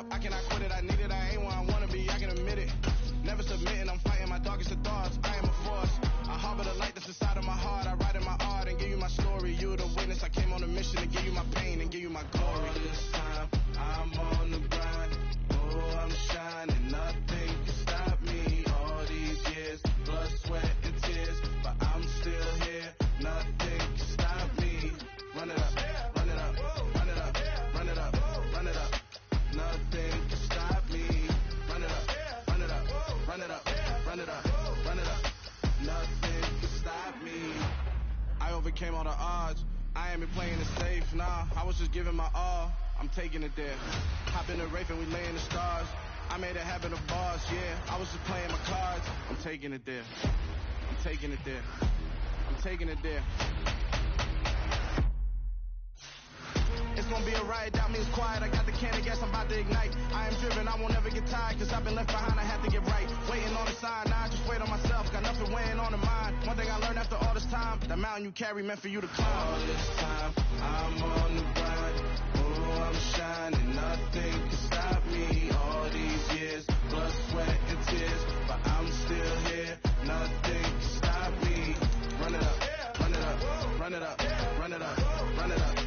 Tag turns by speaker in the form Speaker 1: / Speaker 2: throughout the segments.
Speaker 1: up, I cannot quit it. I need it, I ain't where I wanna be, I can admit it. Never submitting, I'm fighting my darkest of thoughts. I am a force. I harbor the light that's inside of my heart. I write in my art and give you my story. You the witness. I came on a mission to give you my pain and give you my glory. All this time, I'm on the grind. Oh, I'm shining. Nothing can stop me. All these years, blood, sweat, and tears, but I'm still here. Nothing can stop me. Run it up, run it up, run it up, run it up, run it up. Nothing can stop me. Run it up, run it up, run it up, run it up, run it up. Nothing can stop me. I overcame all the odds. I ain't been playing it safe, nah. I was just giving my all. I'm taking it there. Hop in the Wraith and we lay in the stars. I made it happen, a boss, yeah. I was just playing my cards. I'm taking it there. I'm taking it there. I'm taking it there. It's gonna be a riot, doubt me it's quiet. I got the can of gas, I'm about to ignite. I am driven, I won't ever get tired, cause I've been left behind, I have to get right. Waiting on the sign, now I just wait on myself, got nothing weighing on the mind. One thing I learned after all this time, the mountain you carry meant for you to climb. All this time, I'm on the grind. Oh, I'm shining, nothing can stop me. All these years, blood, sweat, and tears, but I'm still here. Nothing can stop me. Run it up, run it up, run it up, run it up, run it up.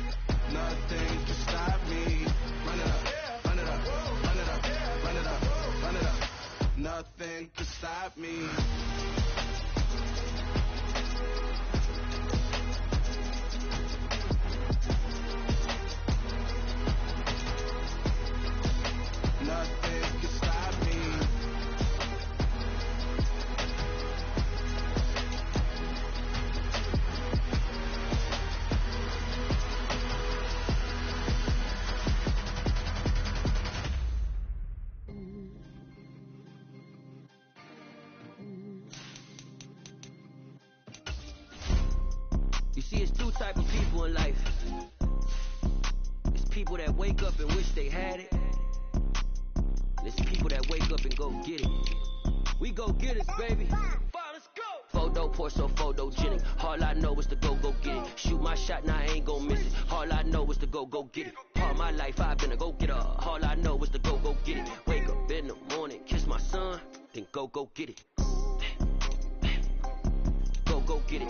Speaker 1: Nothing can stop me. Run it up, run it up, run it up, run it up, run it up. Nothing can stop me. Nothing can stop me.
Speaker 2: You see, it's two type of people in life. It's people that wake up and wish they had it. And it's people that wake up and go get it. We go get it, baby. Let's go. Photo pour so photogenic. All I know is to go get it. Shoot my shot, now I ain't gon' miss it. All I know is to go get it. All my life I've been a go getter. All I know is to go get it. Wake up in the morning, kiss my son, then go get it. Go get it.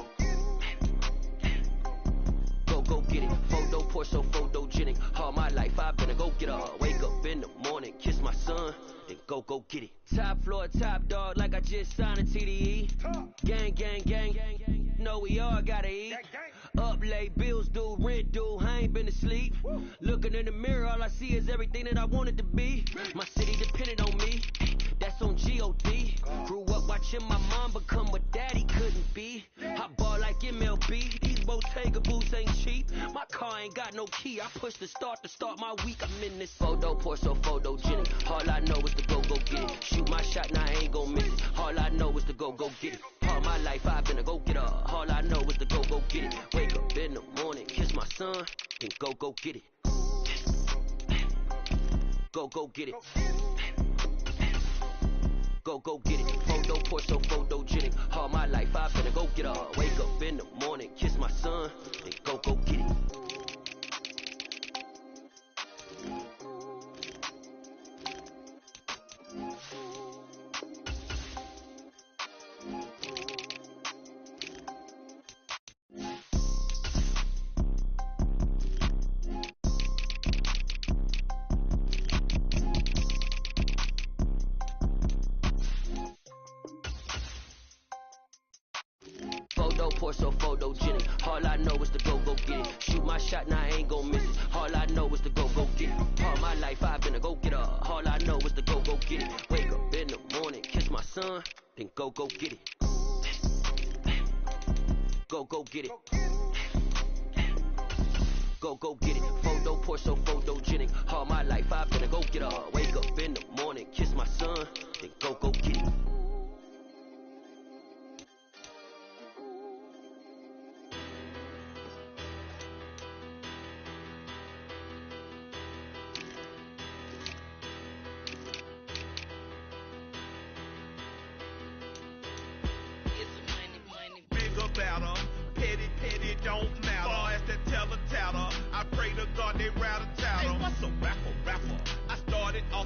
Speaker 2: Go get it. Photo pour so photogenic. All my life I've been a go getter. Wake up in the morning, kiss my son, then go get it. Top floor, top dog, like I just signed a TDE. Gang, gang, gang. No, we all gotta eat. Up late, bills due, rent due, I ain't been asleep. Looking in the mirror, all I see is everything that I wanted to be. My city depended on me, that's on G.O.D. Grew up watching my mom become what daddy couldn't be. I ball like MLB, these Bottega boots ain't cheap. My car ain't got no key, I push the start to start my week. I'm in this photo pour so photogenic. All I know is to go get it. Shoot my shot, now I ain't gon' miss it. All I know is to go get it. All my life I've been a go getter. All I know is to go get it. Wake up in the morning, kiss my son, then go get it. Go get it. Go get it. Photo pour so photogenic. All my life I've been a go getter. Wake up in the morning, kiss my son, then go get it. Photo pour so photogenic. All I know is to go get it. Shoot my shot, now I ain't gon' miss it. All I know is to go get it. All my life I've been a go getter. All I know is to go get it. Wake up in the morning, kiss my son, then go get it. Go get it. Go get it. Photo pour so photogenic. All my life I've been a go getter. Wake up in the morning, kiss my son, then go get it.
Speaker 3: Petty don't matter. Far as that tattle, I pray to God they rattle tattle. Hey, what's a rapper? I started off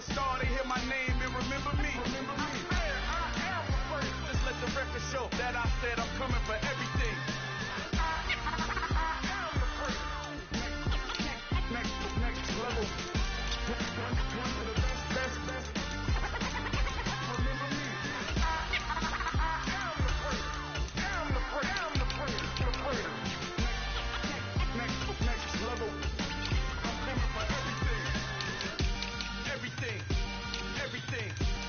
Speaker 1: a star, they hear my name and remember me. I am the first. Just let the record show that I said I'm coming for everything. I am the first. Next level. One of the best. Remember me. I am the first. Next level. I'm coming for everything.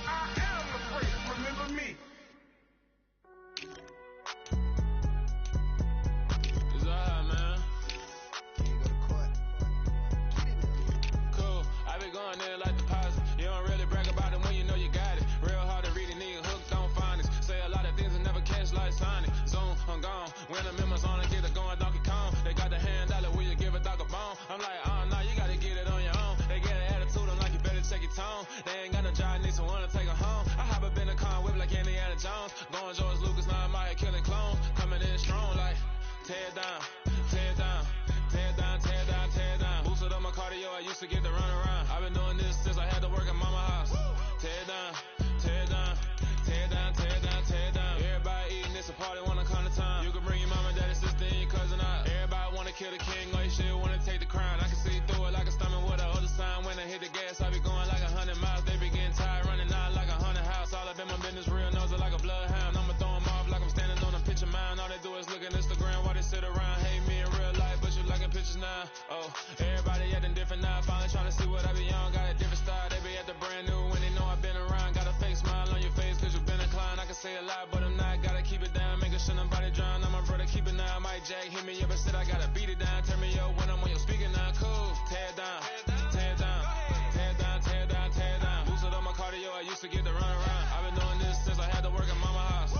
Speaker 1: I am the first. Remember me.
Speaker 3: It's alright, man. Cool. I be going there like deposit. You don't really brag about it when you know you got it. Real hard to read a nigga hooked on finance. Say a lot of things and never catch like signing. Zone, I'm gone. When the members on the kids are going Donkey Kong. They got the hand dollar, will you give a dog a bone? I'm like, nah, you gotta get it on your own. They get an attitude, I'm like, you better check your tone. They ain't got no job, need someone to take her home. I hop up in a car whip like Indiana Jones. Going George Lucas, now I'm out here killing clones. Coming in strong like, tear down. Boosted up my cardio, I used to get to run around. I've been doing this since I had to work at mama house. Tear down. Everybody eating, it's a party, wanna come to time. You can bring your mama, daddy, sister, and your cousin out. Everybody wanna kill the king, or you shit wanna take the crown. I can see through it like a stomach with a other sign. When I hit the gas, I be going like 100 miles. They be getting tired, running out like 100 house. All up in my business, real nose like a bloodhound. I'ma throw them off like I'm standing on a picture mound. All they do is look at Instagram while they sit around. Hate me in real life, but you liking pictures now. Oh, everybody acting different now. Finally trying to see what I be on. Got a different style, they be at the brand new when they know I've been around. Got a fake smile on your face cause you been inclined. I can say a lot, but I'm not. Gotta keep it down, making sure nobody drown. I'm my brother, keep it now. Mike Jack hit me up and said I gotta beat it down. Turn me up when I'm on your speaker now. Cool, tear down. Boosted up my cardio, I used to get to run around. I've been doing this since I had to work at mama house.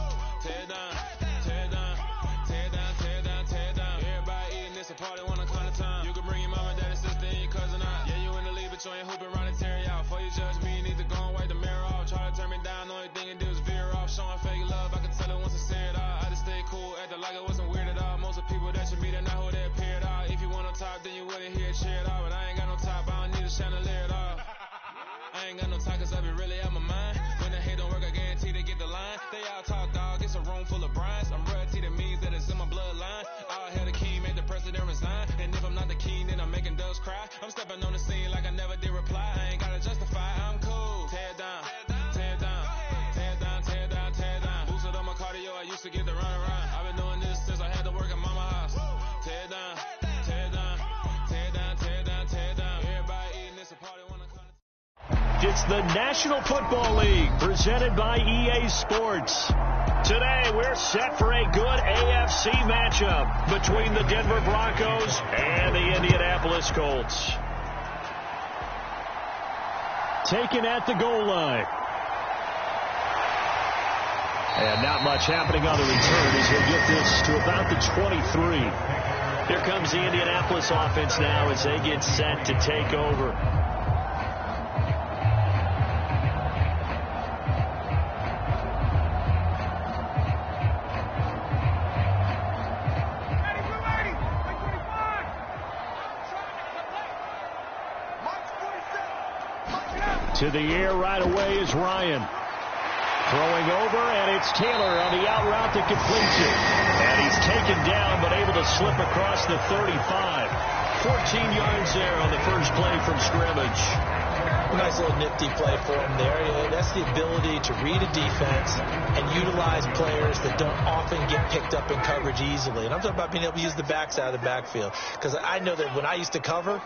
Speaker 3: Tear down. Everybody eating, it's a party, wanna come to time. You can bring your mama, daddy, sister, and your cousin out. Yeah, you in the lead, but you ain't hooping around and tear out. Before you judge me, you need to go and wipe the mirror off. Try to turn me down, the only thing you do is veer off. Showing fake love, I can tell it once I say it all. I just stay cool, acting like it wasn't weird at all. Most of the people that you meet are not who they appear at all. If you want on top, then you wouldn't hear it cheer at all. But I ain't got no top, I don't need a chandelier at all. I ain't got no talk cause I be really out my mind. When the hate don't work, I guarantee they get the line. They all talk dog, it's a room full of brinds. I'm royalty, that means that it's in my bloodline. All hell the king, make the president resign. And if I'm not the king, then I'm making doves cry. I'm stepping on the scene like I never did reply. I ain't gotta justify, I'm cool. Tear down. Boosted up my cardio, I used to get to run around. I've been doing this since I had to work at mama house. Tear down. Everybody eating, it's a party, wanna come.
Speaker 4: It's the National Football League presented by EA Sports. Today we're set for a good AFC matchup between the Denver Broncos and the Indianapolis Colts. Taken at the goal line. And not much happening on the return as they get this to about the 23. Here comes the Indianapolis offense now as they get set to take over. To the air right away is Ryan. Throwing over, and it's Taylor on the out route that completes it. And he's taken down, but able to slip across the 35. 14 yards there on the first play from scrimmage.
Speaker 5: Nice little nifty play for him there. That's the ability to read a defense and utilize players that don't often get picked up in coverage easily. And I'm talking about being able to use the backside of the backfield. Because I know that when I used to cover,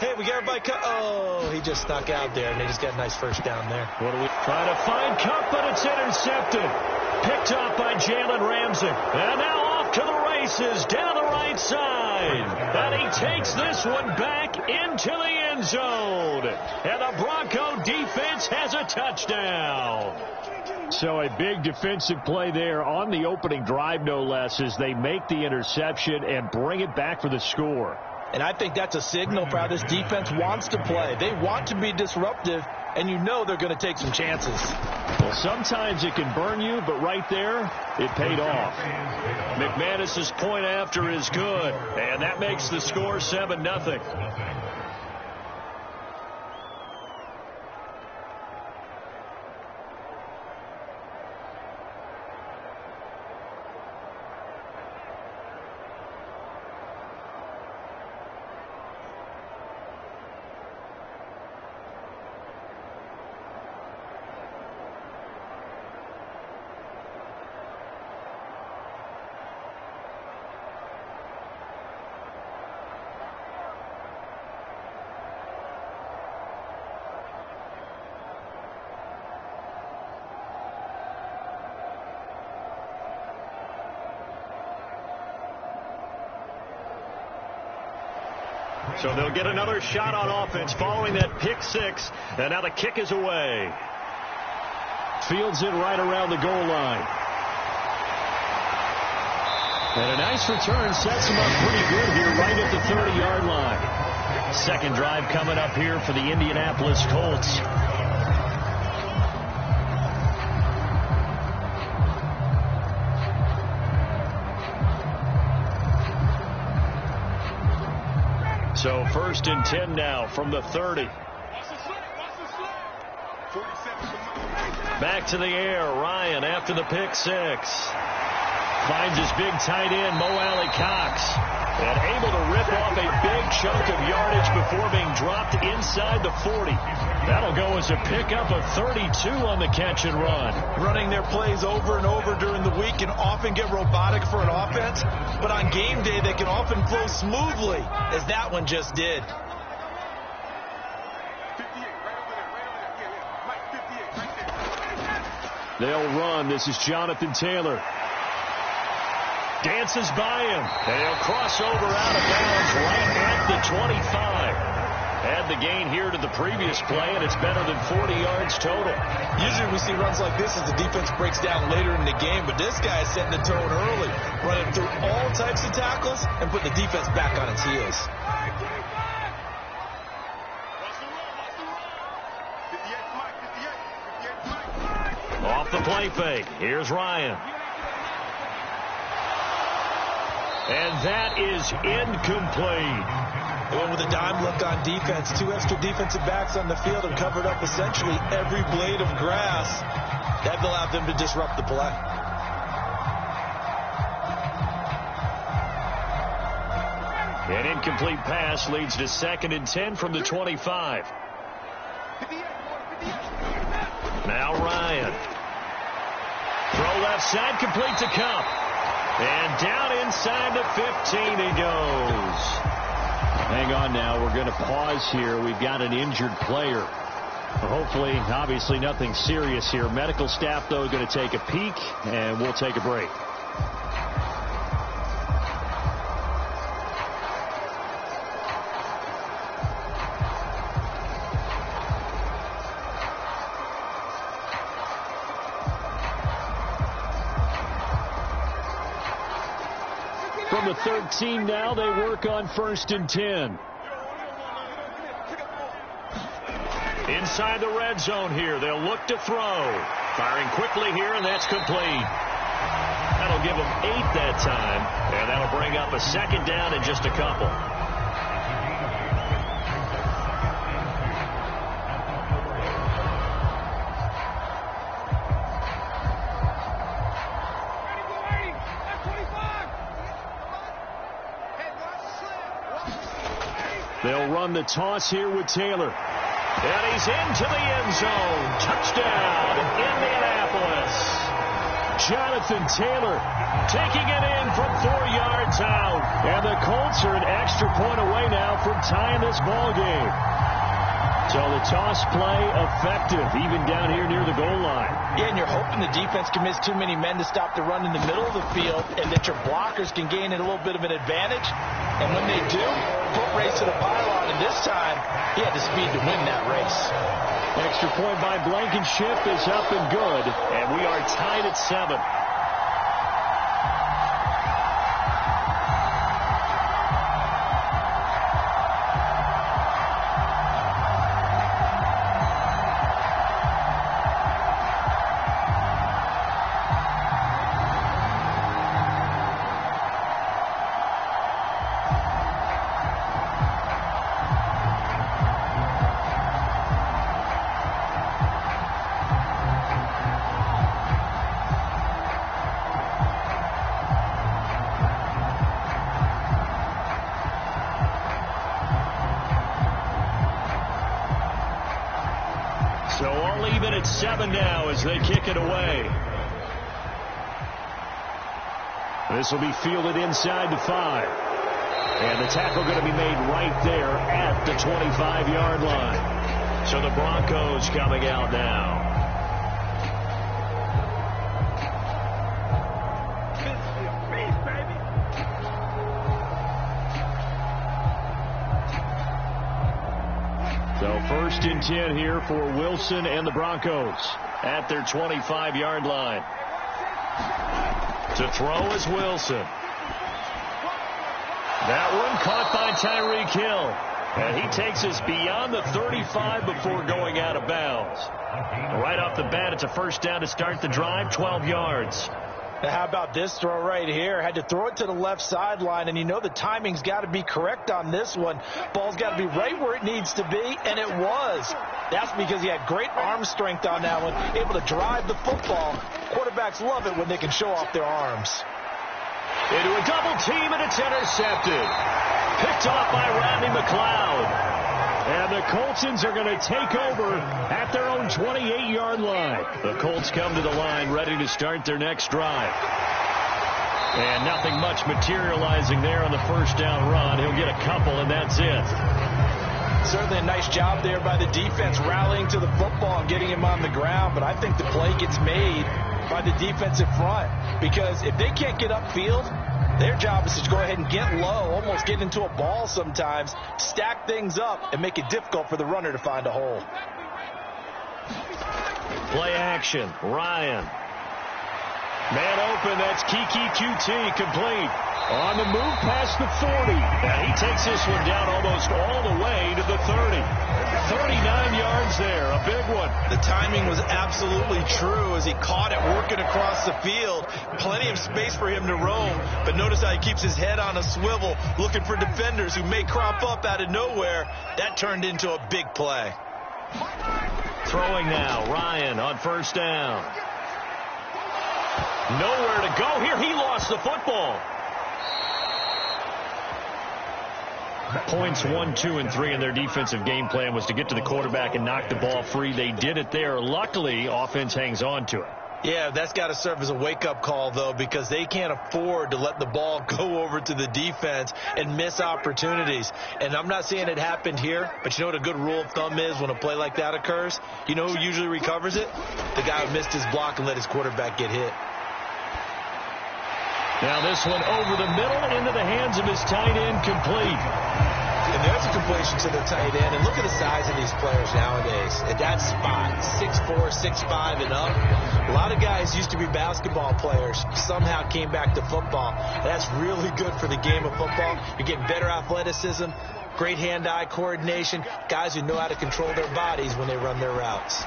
Speaker 5: hey, we got everybody cut. Oh, he just snuck out there, and they just got a nice first down there.
Speaker 4: What are we trying to find? Cup, but it's intercepted. Picked up by Jalen Ramsey. And now off to the races down the right side. And he takes this one back into the end zone. And the Bronco defense has a touchdown. So a big defensive play there on the opening drive, no less, as they make the interception and bring it back for the score.
Speaker 5: And I think that's a signal for how this defense wants to play. They want to be disruptive, and you know they're going to take some chances.
Speaker 4: Well, sometimes it can burn you, but right there, it paid off. McManus's point after is good, and that makes the score 7-0. So they'll get another shot on offense following that pick six. And now the kick is away. Fields it right around the goal line. And a nice return sets him up pretty good here right at the 30-yard line. Second drive coming up here for the Indianapolis Colts. So 1st and 10 now from the 30. Back to the air. Ryan after the pick six. Finds his big tight end, Mo Alley-Cox. And able to rip off a big chunk of yardage before being dropped inside the 40. That'll go as a pickup of 32 on the catch and run.
Speaker 5: Running their plays over and over during the week can often get robotic for an offense, but on game day they can often flow smoothly, as that one just did.
Speaker 4: They'll run. This is Jonathan Taylor. Dances by him. And he'll cross over out of bounds right at the 25. Add the gain here to the previous play, and it's better than 40 yards total.
Speaker 5: Usually we see runs like this as the defense breaks down later in the game, but this guy is setting the tone early, running through all types of tackles and put the defense back on its heels.
Speaker 4: Off the play fake. Here's Ryan. And that is incomplete.
Speaker 5: Well, with a dime look on defense, 2 extra defensive backs on the field have covered up essentially every blade of grass. That allowed them to disrupt the play.
Speaker 4: An incomplete pass leads to 2nd and 10 from the 25. Now Ryan. Throw left side, complete to Cup. And down inside the 15 he goes. Hang on now. We're going to pause here. We've got an injured player. Hopefully, obviously nothing serious here. Medical staff, though, going to take a peek, and we'll take a break. From the 13 now, they work on 1st and 10. Inside the red zone here. They'll look to throw. Firing quickly here, and that's complete. That'll give them 8 that time, and that'll bring up a 2nd down in just a couple. They'll run the toss here with Taylor. And he's into the end zone. Touchdown, Indianapolis. Jonathan Taylor taking it in from 4 yards out. And the Colts are an extra point away now from tying this ball game. So the toss play effective, even down here near the goal line.
Speaker 5: Yeah, and you're hoping the defense commits too many men to stop the run in the middle of the field, and that your blockers can gain a little bit of an advantage. And when they do, foot race to the pylon, and this time, he had the speed to win that race.
Speaker 4: Extra point by Blankenship is up and good, and we are tied at 7. So all even at 7 now as they kick it away. This will be fielded inside the 5. And the tackle going to be made right there at the 25-yard line. So the Broncos coming out now. First and 10 here for Wilson and the Broncos at their 25-yard line. To throw is Wilson. That one caught by Tyreek Hill. And he takes us beyond the 35 before going out of bounds. Right off the bat, it's a first down to start the drive, 12 yards.
Speaker 5: Now how about this throw right here? Had to throw it to the left sideline, and you know the timing's got to be correct on this one. Ball's got to be right where it needs to be, and it was. That's because he had great arm strength on that one, able to drive the football. Quarterbacks love it when they can show off their arms.
Speaker 4: Into a double team, and it's intercepted. Picked off by Rodney McLeod. And the Coltsons are going to take over at their own 28-yard line. The Colts come to the line ready to start their next drive. And nothing much materializing there on the first down run. He'll get a couple, and that's it.
Speaker 5: Certainly a nice job there by the defense rallying to the football and getting him on the ground. But I think the play gets made by the defensive front. Because if they can't get upfield, their job is to go ahead and get low, almost get into a ball sometimes, stack things up, and make it difficult for the runner to find a hole.
Speaker 4: Play action. Ryan. Man open. That's Kiki QT complete. On the move past the 40. And he takes this one down almost all the way to the 30. 39 yards there. A big one.
Speaker 5: The timing was absolutely true as he caught it working across the field. Plenty of space for him to roam. But notice how he keeps his head on a swivel looking for defenders who may crop up out of nowhere. That turned into a big play.
Speaker 4: Throwing now. Ryan on first down. Nowhere to go here. He lost the football. Points 1, 2, and 3 in their defensive game plan was to get to the quarterback and knock the ball free. They did it there. Luckily, offense hangs on to it.
Speaker 5: Yeah, that's got to serve as a wake-up call, though, because they can't afford to let the ball go over to the defense and miss opportunities. And I'm not saying it happened here, but you know what a good rule of thumb is when a play like that occurs? You know who usually recovers it? The guy who missed his block and let his quarterback get hit.
Speaker 4: Now this one over the middle into the hands of his tight end, complete.
Speaker 5: And there's a completion to the tight end. And look at the size of these players nowadays. At that spot, 6'4", 6'5", and up. A lot of guys used to be basketball players, somehow came back to football. That's really good for the game of football. You're getting better athleticism, great hand-eye coordination, guys who know how to control their bodies when they run their routes.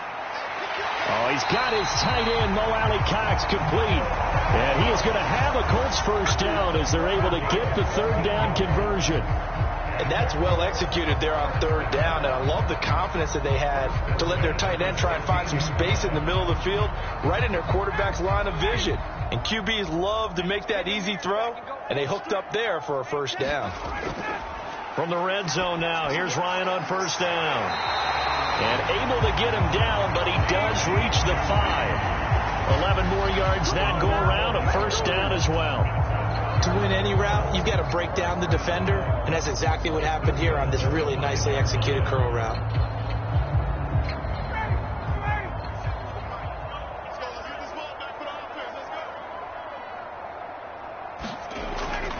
Speaker 4: Oh, he's got his tight end, Mo Alley-Cox, complete. And he is going to have a Colts first down as they're able to get the third down conversion.
Speaker 5: And that's well executed there on third down. And I love the confidence that they had to let their tight end try and find some space in the middle of the field, right in their quarterback's line of vision. And QBs love to make that easy throw, and they hooked up there for a first down.
Speaker 4: From the red zone now, here's Ryan on first down. And able to get him down, but he does reach the 5. 11 more yards that go around, a first down as well.
Speaker 5: To win any route, you've got to break down the defender, and that's exactly what happened here on this really nicely executed curl route.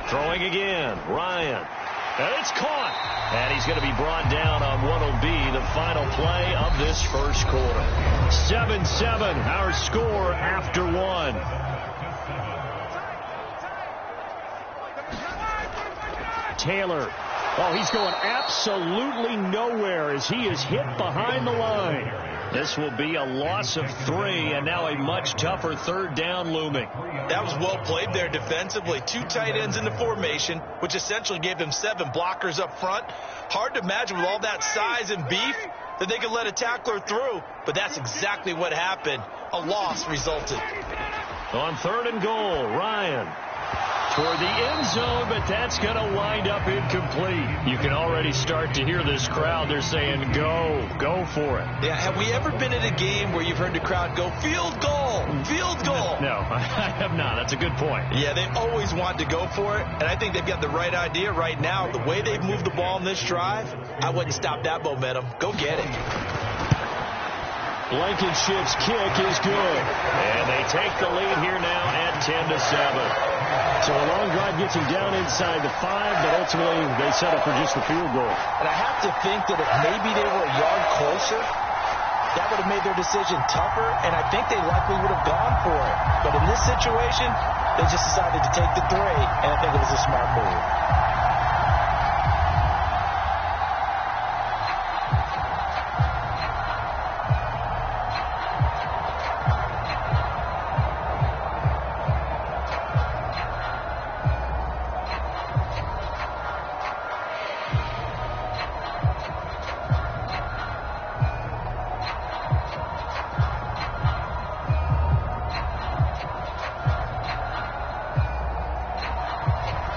Speaker 4: Throwing again, Ryan. And it's caught. And he's going to be brought down on what will be the final play of this first quarter. 7-7, our score after one. Taylor. Oh, he's going absolutely nowhere as he is hit behind the line. This will be a loss of 3, and now a much tougher third down looming.
Speaker 5: That was well played there defensively. 2 tight ends in the formation, which essentially gave them 7 blockers up front. Hard to imagine with all that size and beef that they could let a tackler through, but that's exactly what happened. A loss resulted.
Speaker 4: On third and goal, Ryan toward the end zone, but that's going to wind up incomplete. You can already start to hear this crowd. They're saying, go for it.
Speaker 5: Yeah, have we ever been at a game where you've heard the crowd go, field goal, field goal?
Speaker 4: No, I have not. That's a good point.
Speaker 5: Yeah, they always want to go for it, and I think they've got the right idea right now. The way they've moved the ball in this drive, I wouldn't stop that momentum. Go get it.
Speaker 4: Blankenship's kick is good. And they take the lead here now at 10-7. So a long drive gets him down inside the 5, but ultimately they settle for just the field goal.
Speaker 5: And I have to think that if maybe they were a yard closer, that would have made their decision tougher, and I think they likely would have gone for it. But in this situation, they just decided to take the 3, and I think it was a smart move.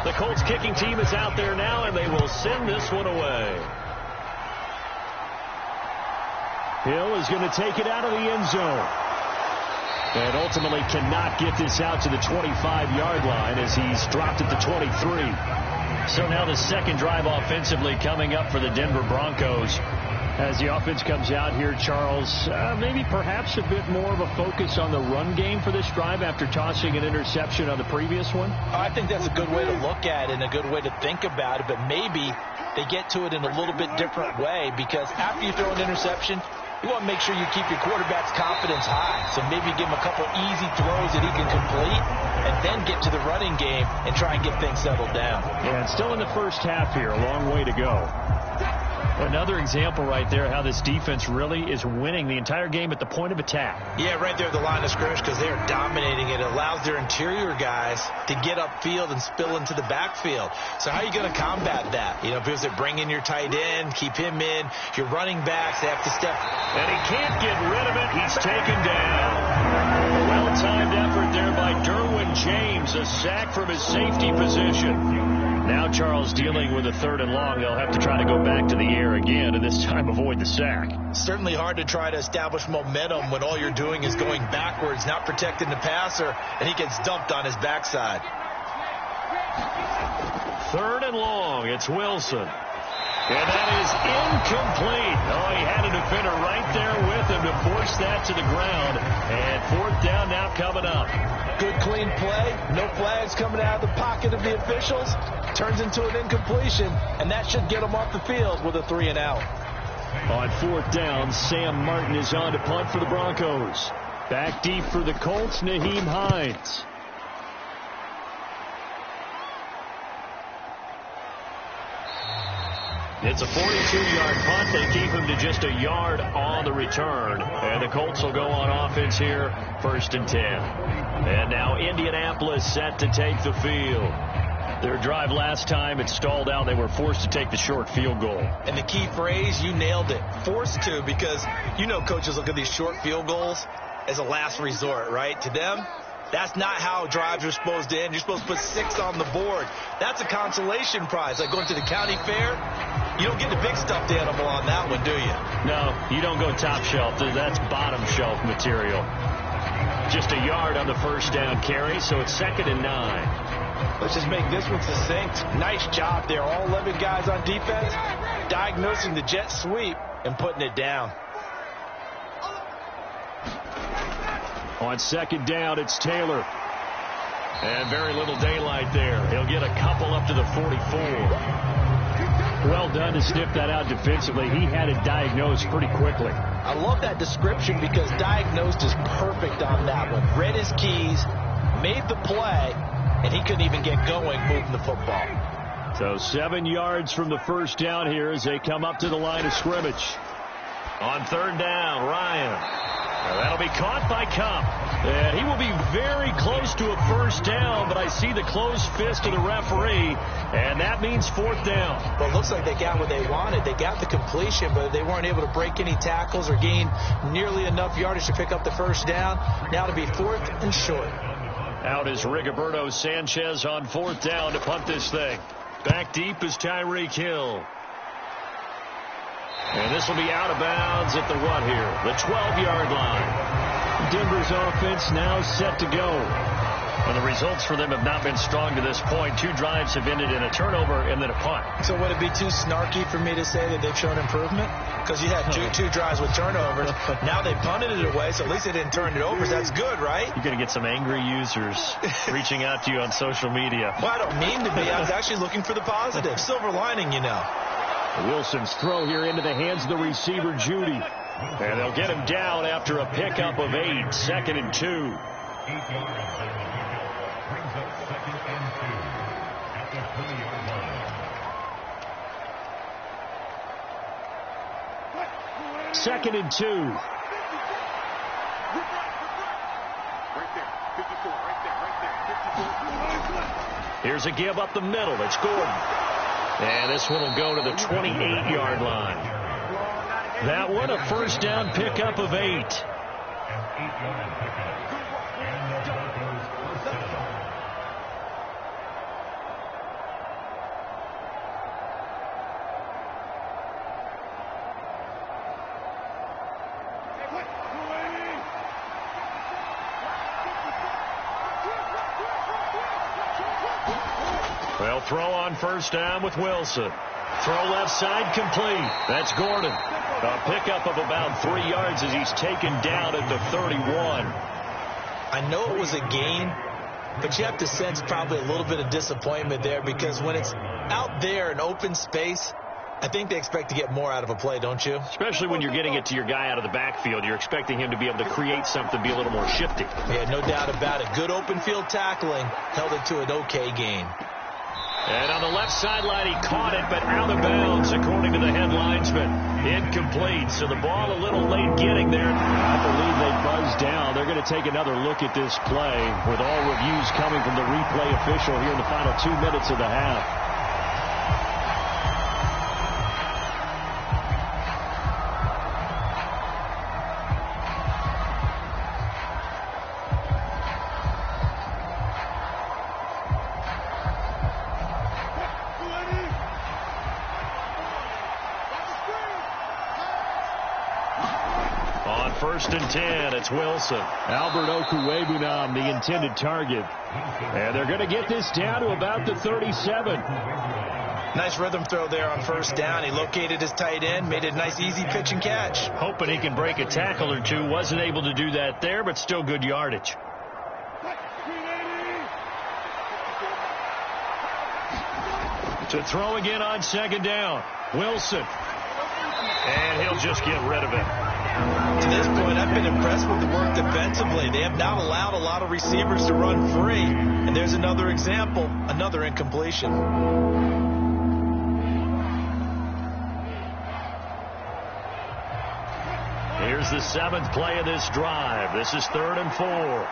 Speaker 4: The Colts kicking team is out there now, and they will send this one away. Hill is going to take it out of the end zone. And ultimately cannot get this out to the 25-yard line as he's dropped at the 23. So now the second drive offensively coming up for the Denver Broncos. As the offense comes out here, Charles, maybe perhaps a bit more of a focus on the run game for this drive after tossing an interception on the previous one?
Speaker 5: I think that's a good way to look at it and a good way to think about it, but maybe they get to it in a little bit different way, because after you throw an interception, you want to make sure you keep your quarterback's confidence high. So maybe give him a couple easy throws that he can complete and then get to the running game and try and get things settled down.
Speaker 4: Yeah, and still in the first half here, a long way to go. Another example right there how this defense really is winning the entire game at the point of attack.
Speaker 5: Yeah, right there at the line of scrimmage, because they are dominating it. It allows their interior guys to get upfield and spill into the backfield. So how are you going to combat that? You know, because they bring in your tight end, keep him in. Your running backs, they have to step.
Speaker 4: And he can't get rid of it. He's taken down. Well-timed effort there by Derwin James. A sack from his safety position. Now Charles dealing with a 3rd and long. They'll have to try to go back to the air again, and this time avoid the sack.
Speaker 5: Certainly hard to try to establish momentum when all you're doing is going backwards, not protecting the passer, and he gets dumped on his backside.
Speaker 4: 3rd and long. It's Wilson. And that is incomplete. Oh, he had a defender right there with him to force that to the ground. And 4th down now coming up.
Speaker 5: Good clean play. No flags coming out of the pocket of the officials. Turns into an incompletion, and that should get him off the field with a 3 and out.
Speaker 4: On 4th down, Sam Martin is on to punt for the Broncos. Back deep for the Colts, Naheem Hines. It's a 42-yard punt. They keep him to just a yard on the return. And the Colts will go on offense here, 1st and 10. And now Indianapolis set to take the field. Their drive last time, it stalled out. They were forced to take the short field goal.
Speaker 5: And the key phrase, you nailed it. Forced to, because you know coaches look at these short field goals as a last resort, right? To them, that's not how drives are supposed to end. You're supposed to put 6 on the board. That's a consolation prize. Like going to the county fair, you don't get the big stuffed animal on that one, do you?
Speaker 4: No, you don't go top shelf. That's bottom shelf material. Just a yard on the 1st down carry, so it's 2nd and 9.
Speaker 5: Let's just make this one succinct. Nice job there. All 11 guys on defense diagnosing the jet sweep and putting it down.
Speaker 4: On 2nd down, it's Taylor. And very little daylight there. He'll get a couple up to the 44. Well done to sniff that out defensively. He had it diagnosed pretty quickly.
Speaker 5: I love that description because diagnosed is perfect on that one. Read his keys, made the play, and he couldn't even get going moving the football.
Speaker 4: So 7 yards from the 1st down here as they come up to the line of scrimmage. On 3rd down, Ryan. Now that'll be caught by Cup. And he will be very close to a 1st down, but I see the closed fist of the referee, and that means 4th down.
Speaker 5: Well, it looks like they got what they wanted. They got the completion, but they weren't able to break any tackles or gain nearly enough yardage to pick up the 1st down. Now to be 4th and short.
Speaker 4: Out is Rigoberto Sanchez on 4th down to punt this thing. Back deep is Tyreek Hill. And this will be out of bounds at the what here? The 12-yard line. Denver's offense now set to go. Well, the results for them have not been strong to this point. 2 drives have ended in a turnover and then a punt.
Speaker 5: So would it be too snarky for me to say that they've shown improvement? Because you had two drives with turnovers. Now they punted it away, so at least they didn't turn it over. So that's good, right?
Speaker 4: You're going to get some angry users reaching out to you on social media.
Speaker 5: Well, I don't mean to be. I was actually looking for the positive. Silver lining, you know.
Speaker 4: Wilson's throw here into the hands of the receiver, Judy. And they'll get him down after a pickup of 8. 2nd and 2.
Speaker 6: 8 yards on the pickup. Brings up 2nd and 2 at the 20-yard line.
Speaker 4: 2nd and 2.
Speaker 3: Right there. 54. Right there.
Speaker 4: Here's a give up the middle. It's Gordon. And this one will go to the 28-yard line. That one a first down pickup of 8.
Speaker 6: An 8-yard pickup. And the Broncos first down.
Speaker 4: Well, throw on first down with Wilson. Throw left side complete. That's Gordon. A pickup of about 3 yards as he's taken down at the 31.
Speaker 5: I know it was a gain, but you have to sense probably a little bit of disappointment there because when it's out there in open space, I think they expect to get more out of a play, don't you?
Speaker 4: Especially when you're getting it to your guy out of the backfield. You're expecting him to be able to create something, be a little more shifty.
Speaker 5: Yeah, no doubt about it. Good open field tackling held it to an okay gain.
Speaker 4: And on the left sideline, he caught it, but out of bounds, according to the head linesman. Incomplete, so the ball a little late getting there. I believe they buzzed down. They're going to take another look at this play with all reviews coming from the replay official here in the final 2 minutes of the half. First and 10, it's Wilson. Albert Okwuegbunam, the intended target. And they're going to get this down to about the 37.
Speaker 5: Nice rhythm throw there on first down. He located his tight end, made a nice easy pitch and catch.
Speaker 4: Hoping he can break a tackle or two. Wasn't able to do that there, but still good yardage. To throw again on second down. Wilson. And he'll just get rid of it.
Speaker 5: To this point, I've been impressed with the work defensively. They have not allowed a lot of receivers to run free. And there's another example, another incompletion.
Speaker 4: Here's the 7th play of this drive. This is 3rd and 4.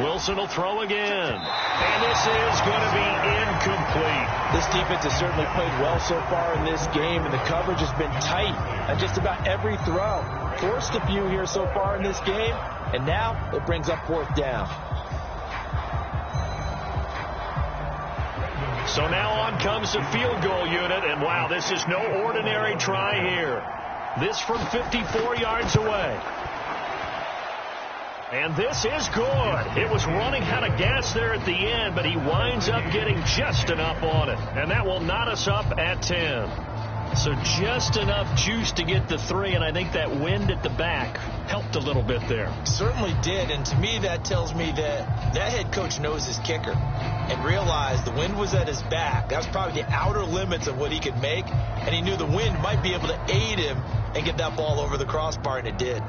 Speaker 4: Wilson will throw again. And this is going to be incomplete.
Speaker 5: This defense has certainly played well so far in this game, and the coverage has been tight on just about every throw. Forced a few here so far in this game, and now it brings up 4th down.
Speaker 4: So now on comes the field goal unit, and wow, this is no ordinary try here. This from 54 yards away. And this is good. It was running out of gas there at the end, but he winds up getting just enough on it. And that will knot us up at 10. So just enough juice to get the 3, and I think that wind at the back helped a little bit there.
Speaker 5: Certainly did, and to me that tells me that head coach knows his kicker and realized the wind was at his back. That was probably the outer limits of what he could make, and he knew the wind might be able to aid him and get that ball over the crossbar, and it did.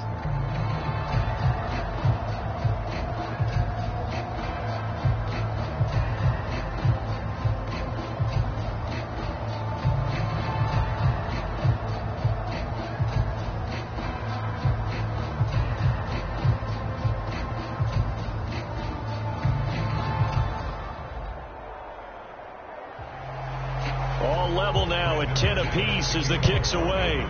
Speaker 4: All level now at 10 apiece as the kick's away.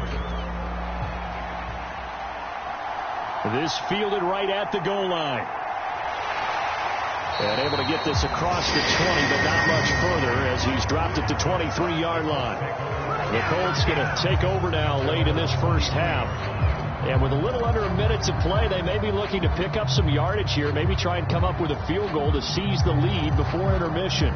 Speaker 4: This fielded right at the goal line. And able to get this across the 20, but not much further as he's dropped it to 23-yard line. The Colts going to take over now late in this first half. And with a little under a minute to play. They may be looking to pick up some yardage here, maybe try and come up with a field goal to seize the lead before intermission.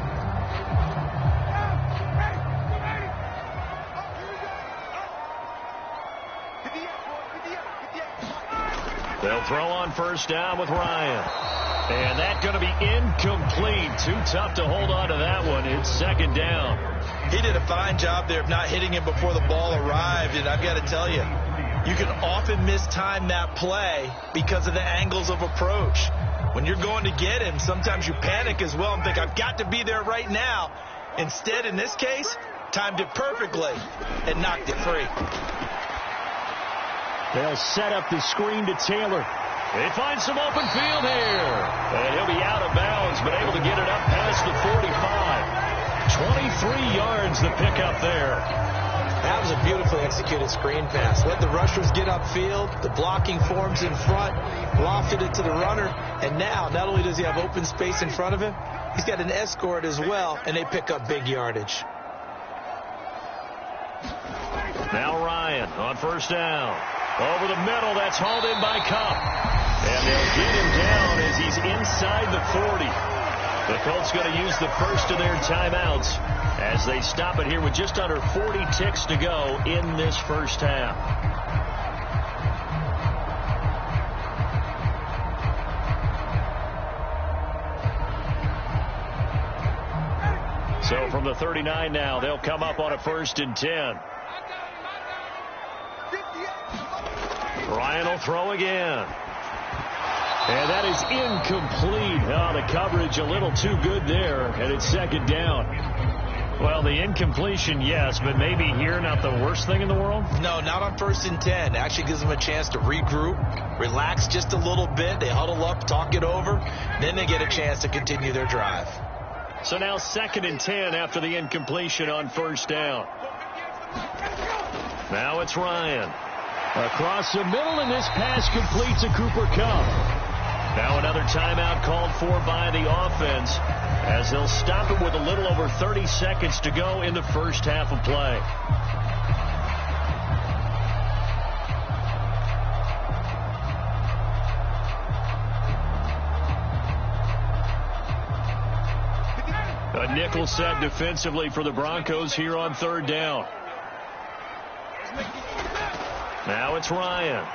Speaker 4: They'll throw on first down with Ryan. And that's going to be incomplete. Too tough to hold on to that one. It's second down.
Speaker 5: He did a fine job there of not hitting him before the ball arrived. And I've got to tell you, you can often mistime that play because of the angles of approach. When you're going to get him, sometimes you panic as well and think, I've got to be there right now. Instead, in this case, timed it perfectly and knocked it free.
Speaker 4: They'll set up the screen to Taylor. They find some open field here. And he'll be out of bounds, but able to get it up past the 45. 23 yards the pickup there.
Speaker 5: That was a beautifully executed screen pass. Let the rushers get upfield. The blocking forms in front. Lofted it to the runner. And now, not only does he have open space in front of him, he's got an escort as well, and they pick up big yardage.
Speaker 4: Now Ryan on first down. Over the middle, that's hauled in by Cup. And they'll get him down as he's inside the 40. The Colts going to use the first of their timeouts as they stop it here with just under 40 ticks to go in this first half. So from the 39 now, they'll come up on a 1st and 10. Ryan will throw again. And that is incomplete. Oh, the coverage a little too good there, and it's second down. Well, the incompletion, yes, but maybe here not the worst thing in the world?
Speaker 5: No, not on 1st and 10. Actually gives them a chance to regroup, relax just a little bit. They huddle up, talk it over, then they get a chance to continue their drive.
Speaker 4: So now 2nd and 10 after the incompletion on first down. Now it's Ryan. Across the middle, and this pass completes to Cooper Kupp. Now another timeout called for by the offense as they'll stop it with a little over 30 seconds to go in the first half of play. A nickel set defensively for the Broncos here on 3rd down. Now it's Ryan.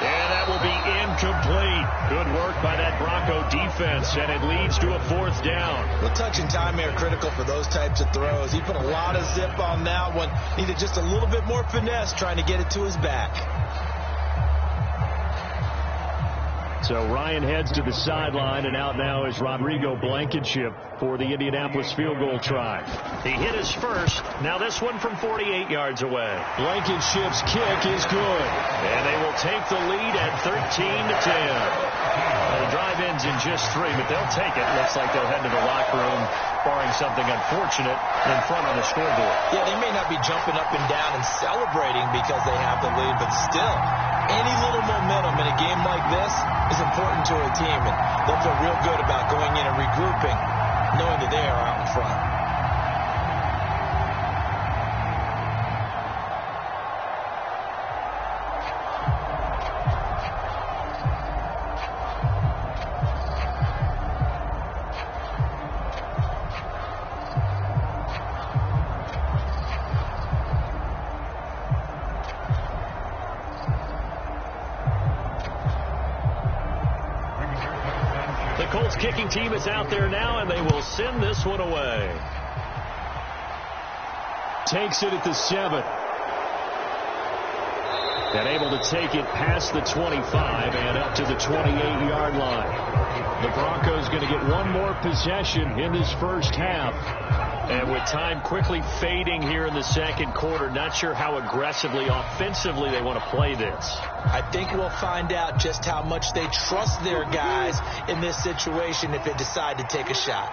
Speaker 4: And that will be incomplete. Good work by that Bronco defense, and it leads to a 4th down.
Speaker 5: Well, touch and time are critical for those types of throws. He put a lot of zip on that one. Needed just a little bit more finesse trying to get it to his back.
Speaker 4: So Ryan heads to the sideline, and out now is Rodrigo Blankenship for the Indianapolis field goal try. He hit his first. Now this one from 48 yards away. Blankenship's kick is good. And they will take the lead at 13-10. The drive ends in just 3, but they'll take it. Looks like they'll head to the locker room, barring something unfortunate, in front on the scoreboard.
Speaker 5: Yeah, they may not be jumping up and down and celebrating because they have the lead, but still, any little momentum in a game like this is important to a team, and they'll feel real good about going in and regrouping, knowing that they are out in front.
Speaker 4: Kicking team is out there now, and they will send this one away. Takes it at the 7. And able to take it past the 25 and up to the 28-yard line. The Broncos going to get one more possession in this first half. And with time quickly fading here in the second quarter, not sure how aggressively, offensively they want to play this.
Speaker 5: I think we'll find out just how much they trust their guys in this situation if they decide to take a shot.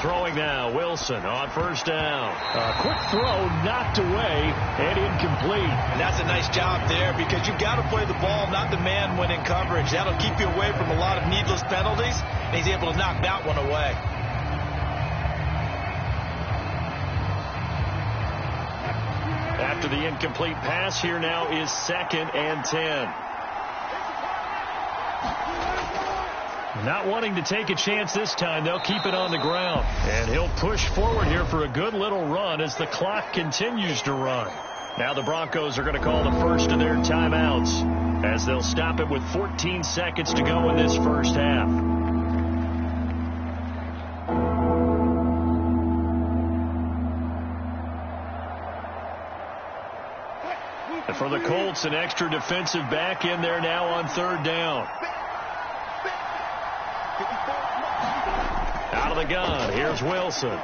Speaker 4: Throwing now, Wilson on first down. A quick throw knocked away and incomplete.
Speaker 5: And that's a nice job there because you've got to play the ball, not the man when in coverage. That'll keep you away from a lot of needless penalties, and he's able to knock that one away.
Speaker 4: after the incomplete pass. Here now is 2nd and 10. Not wanting to take a chance this time. They'll keep it on the ground. And he'll push forward here for a good little run as the clock continues to run. Now the Broncos are going to call the first of their timeouts as they'll stop it with 14 seconds to go in this first half. And for the Colts, an extra defensive back in there now on 3rd down. Out of the gun, here's Wilson.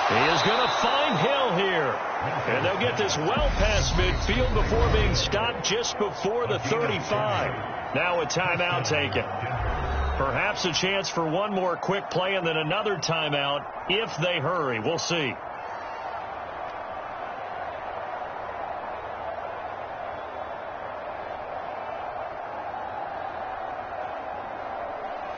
Speaker 4: He is going to find Hill here. And they'll get this well past midfield before being stopped just before the 35. Now a timeout taken. Perhaps a chance for one more quick play and then another timeout if they hurry. We'll see.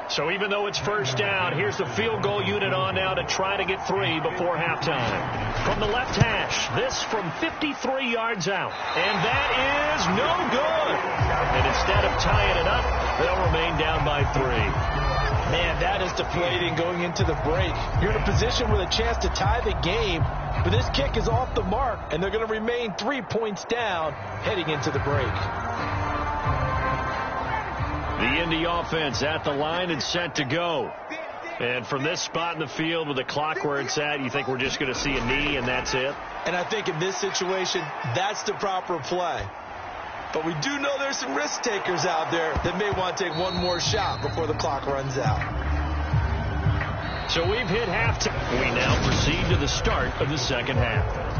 Speaker 4: So even though it's first down, here's the field goal unit on now to try to get 3 before halftime. From the left hash, this from 53 yards out. And that is no good. And instead of tying it up, they'll remain down by 3.
Speaker 5: Man, that is deflating going into the break. You're in a position with a chance to tie the game, but this kick is off the mark, and they're going to remain 3 points down heading into the break.
Speaker 4: The Indy offense at the line and set to go. And from this spot in the field with the clock where it's at, you think we're just going to see a knee and that's it?
Speaker 5: And I think in this situation, that's the proper play. But we do know there's some risk takers out there that may want to take one more shot before the clock runs out.
Speaker 4: So we've hit halftime. We now proceed to the start of the second half.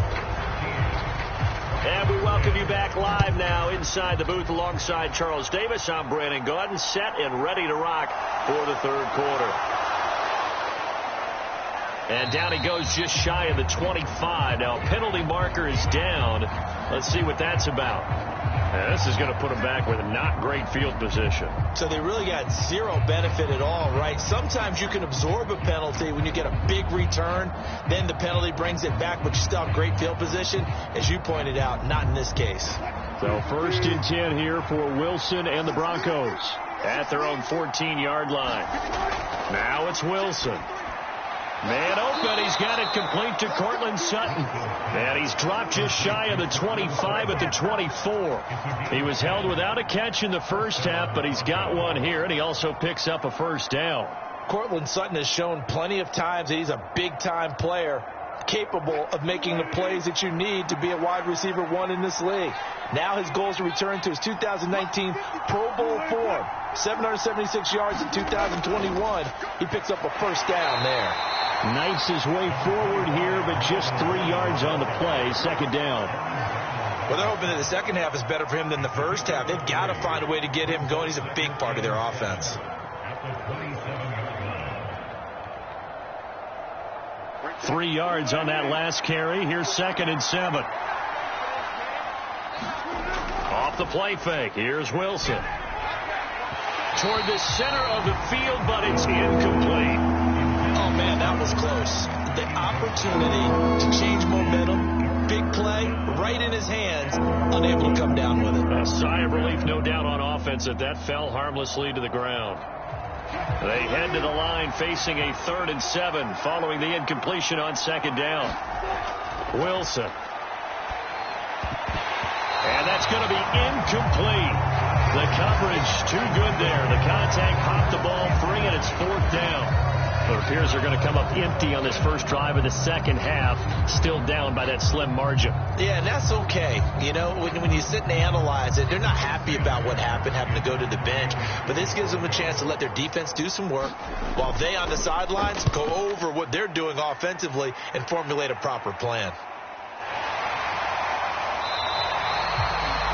Speaker 4: And we welcome you back live now inside the booth alongside Charles Davis. I'm Brandon Gaudin, set and ready to rock for the third quarter. And down he goes just shy of the 25. Now penalty marker is down. Let's see what that's about. And this is going to put him back with a not great field position.
Speaker 5: So they really got zero benefit at all, right? Sometimes you can absorb a penalty when you get a big return. Then the penalty brings it back, but you still have great field position. As you pointed out, not in this case.
Speaker 4: So 1st and 10 here for Wilson and the Broncos at their own 14-yard line. Now it's Wilson. Man open, he's got it complete to Cortland Sutton. And he's dropped just shy of the 25 at the 24. He was held without a catch in the first half, but he's got one here, and he also picks up a first down.
Speaker 5: Cortland Sutton has shown plenty of times that he's a big-time player, capable of making the plays that you need to be a wide receiver 1 in this league. Now his goal is to return to his 2019 Pro Bowl form. 776 yards in 2021. He picks up a first down there.
Speaker 4: Knifes his way forward here, but just 3 yards on the play. Second down.
Speaker 5: Well, they're hoping that the second half is better for him than the first half. They've got to find a way to get him going. He's a big part of their offense.
Speaker 6: At the 27-yard line.
Speaker 4: 3 yards on that last carry. Here's 2nd and 7. Off the play fake. Here's Wilson. Toward the center of the field, but it's incomplete.
Speaker 5: Oh, man, that was close. The opportunity to change momentum, big play, right in his hands, unable to come down with it.
Speaker 4: A sigh of relief, no doubt, on offense that fell harmlessly to the ground. They head to the line facing a 3rd and 7 following the incompletion on 2nd down. Wilson. And that's going to be incomplete. The coverage too good there. The contact popped the ball free, and it's 4th down. It appears they're going to come up empty on this first drive of the second half, still down by that slim margin.
Speaker 5: Yeah, and that's okay. You know, when you sit and analyze it, they're not happy about what happened, having to go to the bench. But this gives them a chance to let their defense do some work while they on the sidelines go over what they're doing offensively and formulate a proper plan.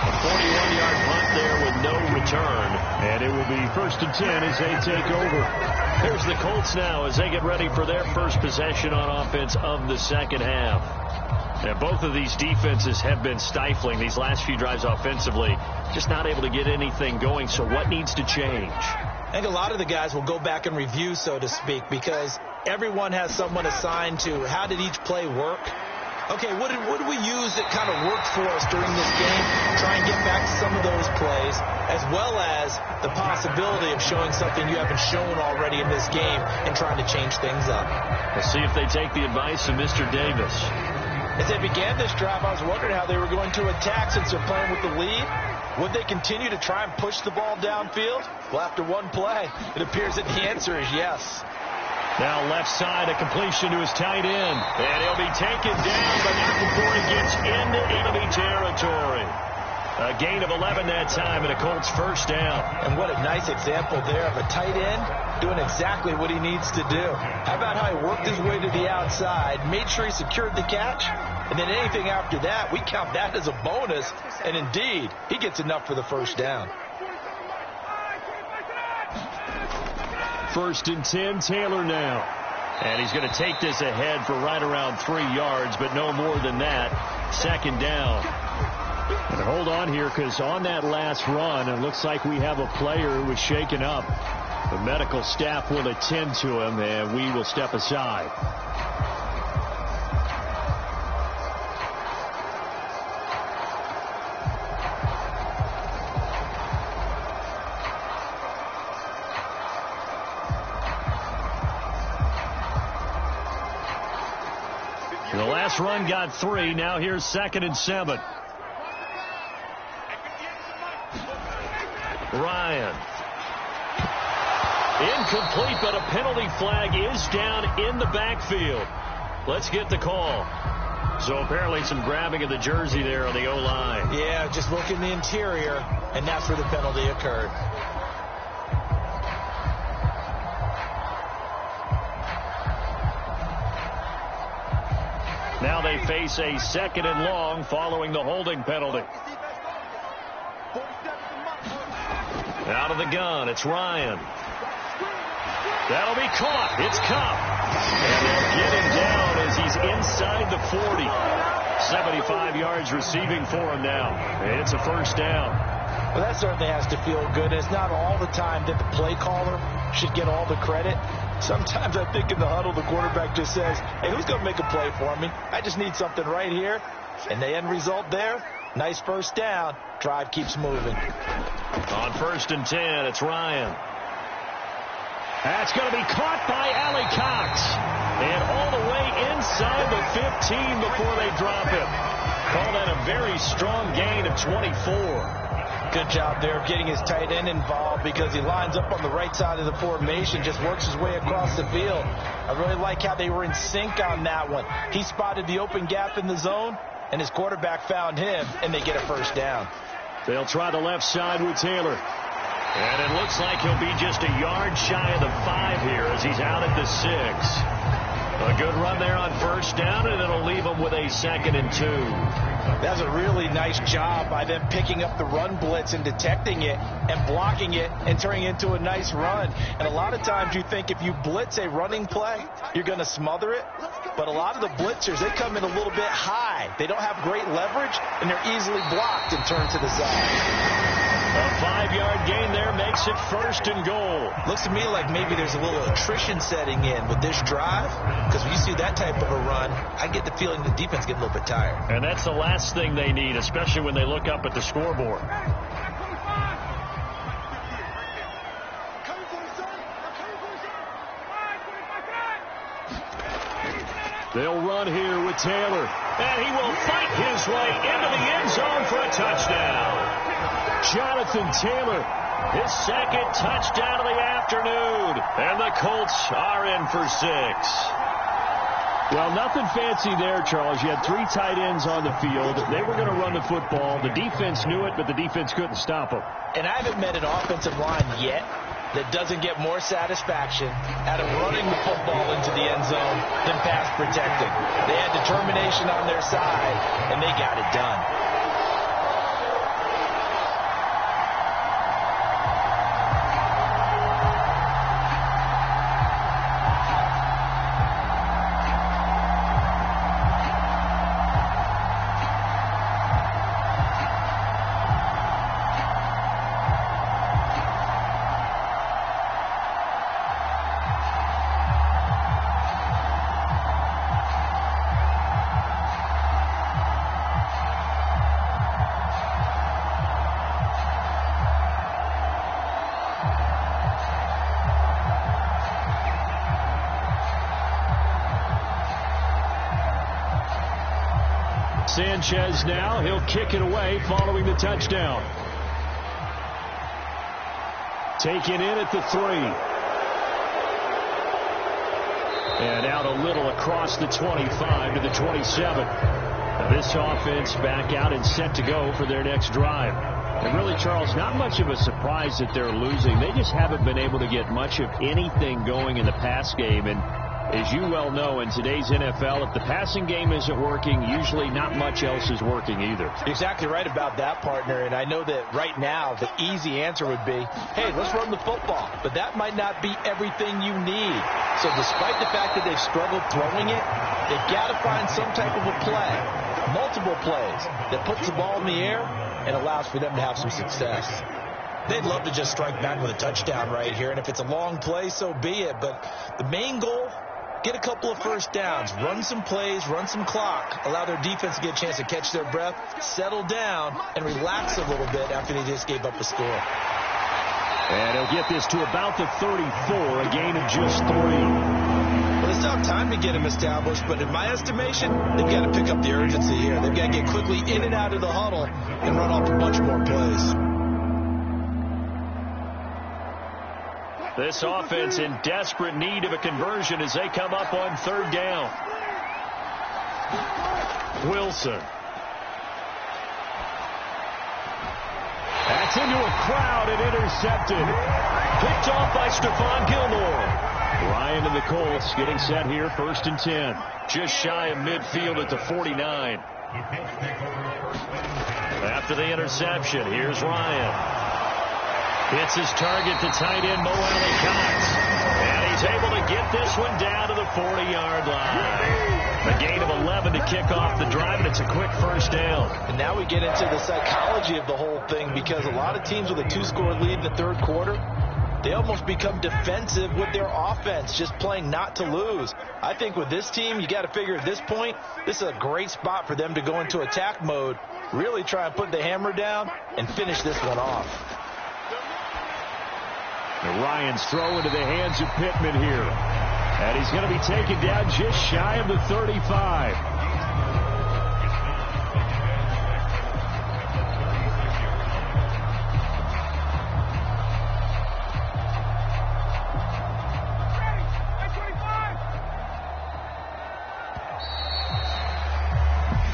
Speaker 4: A 41-yard punt there with no return. And it will be 1st and 10 as they take over. Here's the Colts now as they get ready for their first possession on offense of the second half. Now, both of these defenses have been stifling these last few drives offensively. Just not able to get anything going. So what needs to change?
Speaker 5: I think a lot of the guys will go back and review, so to speak, because everyone has someone assigned to how did each play work. Okay, what did we use that kind of worked for us during this game? Try and get back to some of those plays, as well as the possibility of showing something you haven't shown already in this game and trying to change things up.
Speaker 4: Let's see if they take the advice of Mr. Davis.
Speaker 5: As they began this drive, I was wondering how they were going to attack since they're playing with the lead. Would they continue to try and push the ball downfield? Well, after one play, it appears that the answer is yes.
Speaker 4: Now left side, a completion to his tight end. And he'll be taken down, but not before he gets into enemy territory. A gain of 11 that time, and a Colts first down.
Speaker 5: And what a nice example there of a tight end doing exactly what he needs to do. How about how he worked his way to the outside, made sure he secured the catch, and then anything after that, we count that as a bonus. And indeed, he gets enough for the first down.
Speaker 4: 1st and 10, Taylor now. And he's going to take this ahead for right around 3 yards, but no more than that. 2nd down. And hold on here, because on that last run, it looks like we have a player who was shaken up. The medical staff will attend to him, and we will step aside. The last run got 3. Now here's 2nd and 7. Ryan. Incomplete, but a penalty flag is down in the backfield. Let's get the call. So apparently some grabbing of the jersey there on the O-line.
Speaker 5: Yeah, just look in the interior, and that's where the penalty occurred.
Speaker 4: Now they face a 2nd and long following the holding penalty. Out of the gun, it's Ryan. That'll be caught. It's Cup. And they'll get him down as he's inside the 40. 75 yards receiving for him now. And it's a first down.
Speaker 5: Well, that certainly has to feel good. It's not all the time that the play caller should get all the credit. Sometimes I think in the huddle, the quarterback just says, hey, who's going to make a play for me? I just need something right here. And the end result there, nice first down. Drive keeps moving.
Speaker 4: On 1st and 10, it's Ryan. That's going to be caught by Allie Cox. And all the way inside the 15 before they drop him. Call that a very strong gain of 24.
Speaker 5: Good job there of getting his tight end involved because he lines up on the right side of the formation, just works his way across the field. I really like how they were in sync on that one. He spotted the open gap in the zone, and his quarterback found him, and they get a first down.
Speaker 4: They'll try the left side with Taylor. And it looks like he'll be just a yard shy of the 5 here as he's out at the 6. A good run there on first down, and it'll leave him with a 2nd and 2.
Speaker 5: That's a really nice job by them picking up the run blitz and detecting it and blocking it and turning it into a nice run. And a lot of times you think if you blitz a running play, you're going to smother it. But a lot of the blitzers, they come in a little bit high. They don't have great leverage, and they're easily blocked and turned to the side.
Speaker 4: A 5-yard gain there makes it 1st and goal.
Speaker 5: Looks to me like maybe there's a little attrition setting in with this drive, because when you see that type of a run, I get the feeling the defense gets a little bit tired.
Speaker 4: And that's the last thing they need, especially when they look up at the scoreboard. They'll run here with Taylor, and he will fight his way into the end zone for a touchdown. Jonathan Taylor, his 2nd touchdown of the afternoon, and the Colts are in for 6. Well, nothing fancy there, Charles. You had 3 tight ends on the field. They were going to run the football. The defense knew it, but the defense couldn't stop them.
Speaker 5: And I haven't met an offensive line yet that doesn't get more satisfaction out of running the football into the end zone than pass protecting. They had determination on their side, and they got it done.
Speaker 4: Sanchez now. He'll kick it away following the touchdown. Taken in at the 3. And out a little across the 25 to the 27. Now this offense back out and set to go for their next drive. And really, Charles, not much of a surprise that they're losing. They just haven't been able to get much of anything going in the pass game. And as you well know, in today's NFL, if the passing game isn't working, usually not much else is working either.
Speaker 5: You're exactly right about that, partner. And I know that right now the easy answer would be, hey, let's run the football. But that might not be everything you need. So despite the fact that they've struggled throwing it, they've got to find some type of a play, multiple plays, that puts the ball in the air and allows for them to have some success. They'd love to just strike back with a touchdown right here. And if it's a long play, so be it. But the main goal, get a couple of first downs, run some plays, run some clock, allow their defense to get a chance to catch their breath, settle down, and relax a little bit after they just gave up a score.
Speaker 4: And he'll get this to about the 34, a gain of just 3.
Speaker 5: Well, they still have time to get him established, but in my estimation, they've got to pick up the urgency here. They've got to get quickly in and out of the huddle and run off a bunch more plays.
Speaker 4: This offense in desperate need of a conversion as they come up on 3rd down. Wilson. That's into a crowd and intercepted. Picked off by Stephon Gilmore. Ryan and the Colts getting set here, 1st and 10. Just shy of midfield at the 49. After the interception, here's Ryan. Hits his target, the tight end, Mo Alley-Cox. And he's able to get this one down to the 40-yard line. A gain of 11 to kick off the drive, and it's a quick 1st down.
Speaker 5: And now we get into the psychology of the whole thing, because a lot of teams with a 2-score lead in the 3rd quarter, they almost become defensive with their offense, just playing not to lose. I think with this team, you got to figure at this point, this is a great spot for them to go into attack mode, really try and put the hammer down and finish this one off.
Speaker 4: And Ryan's throw into the hands of Pittman here. And he's going to be taken down just shy of the 35.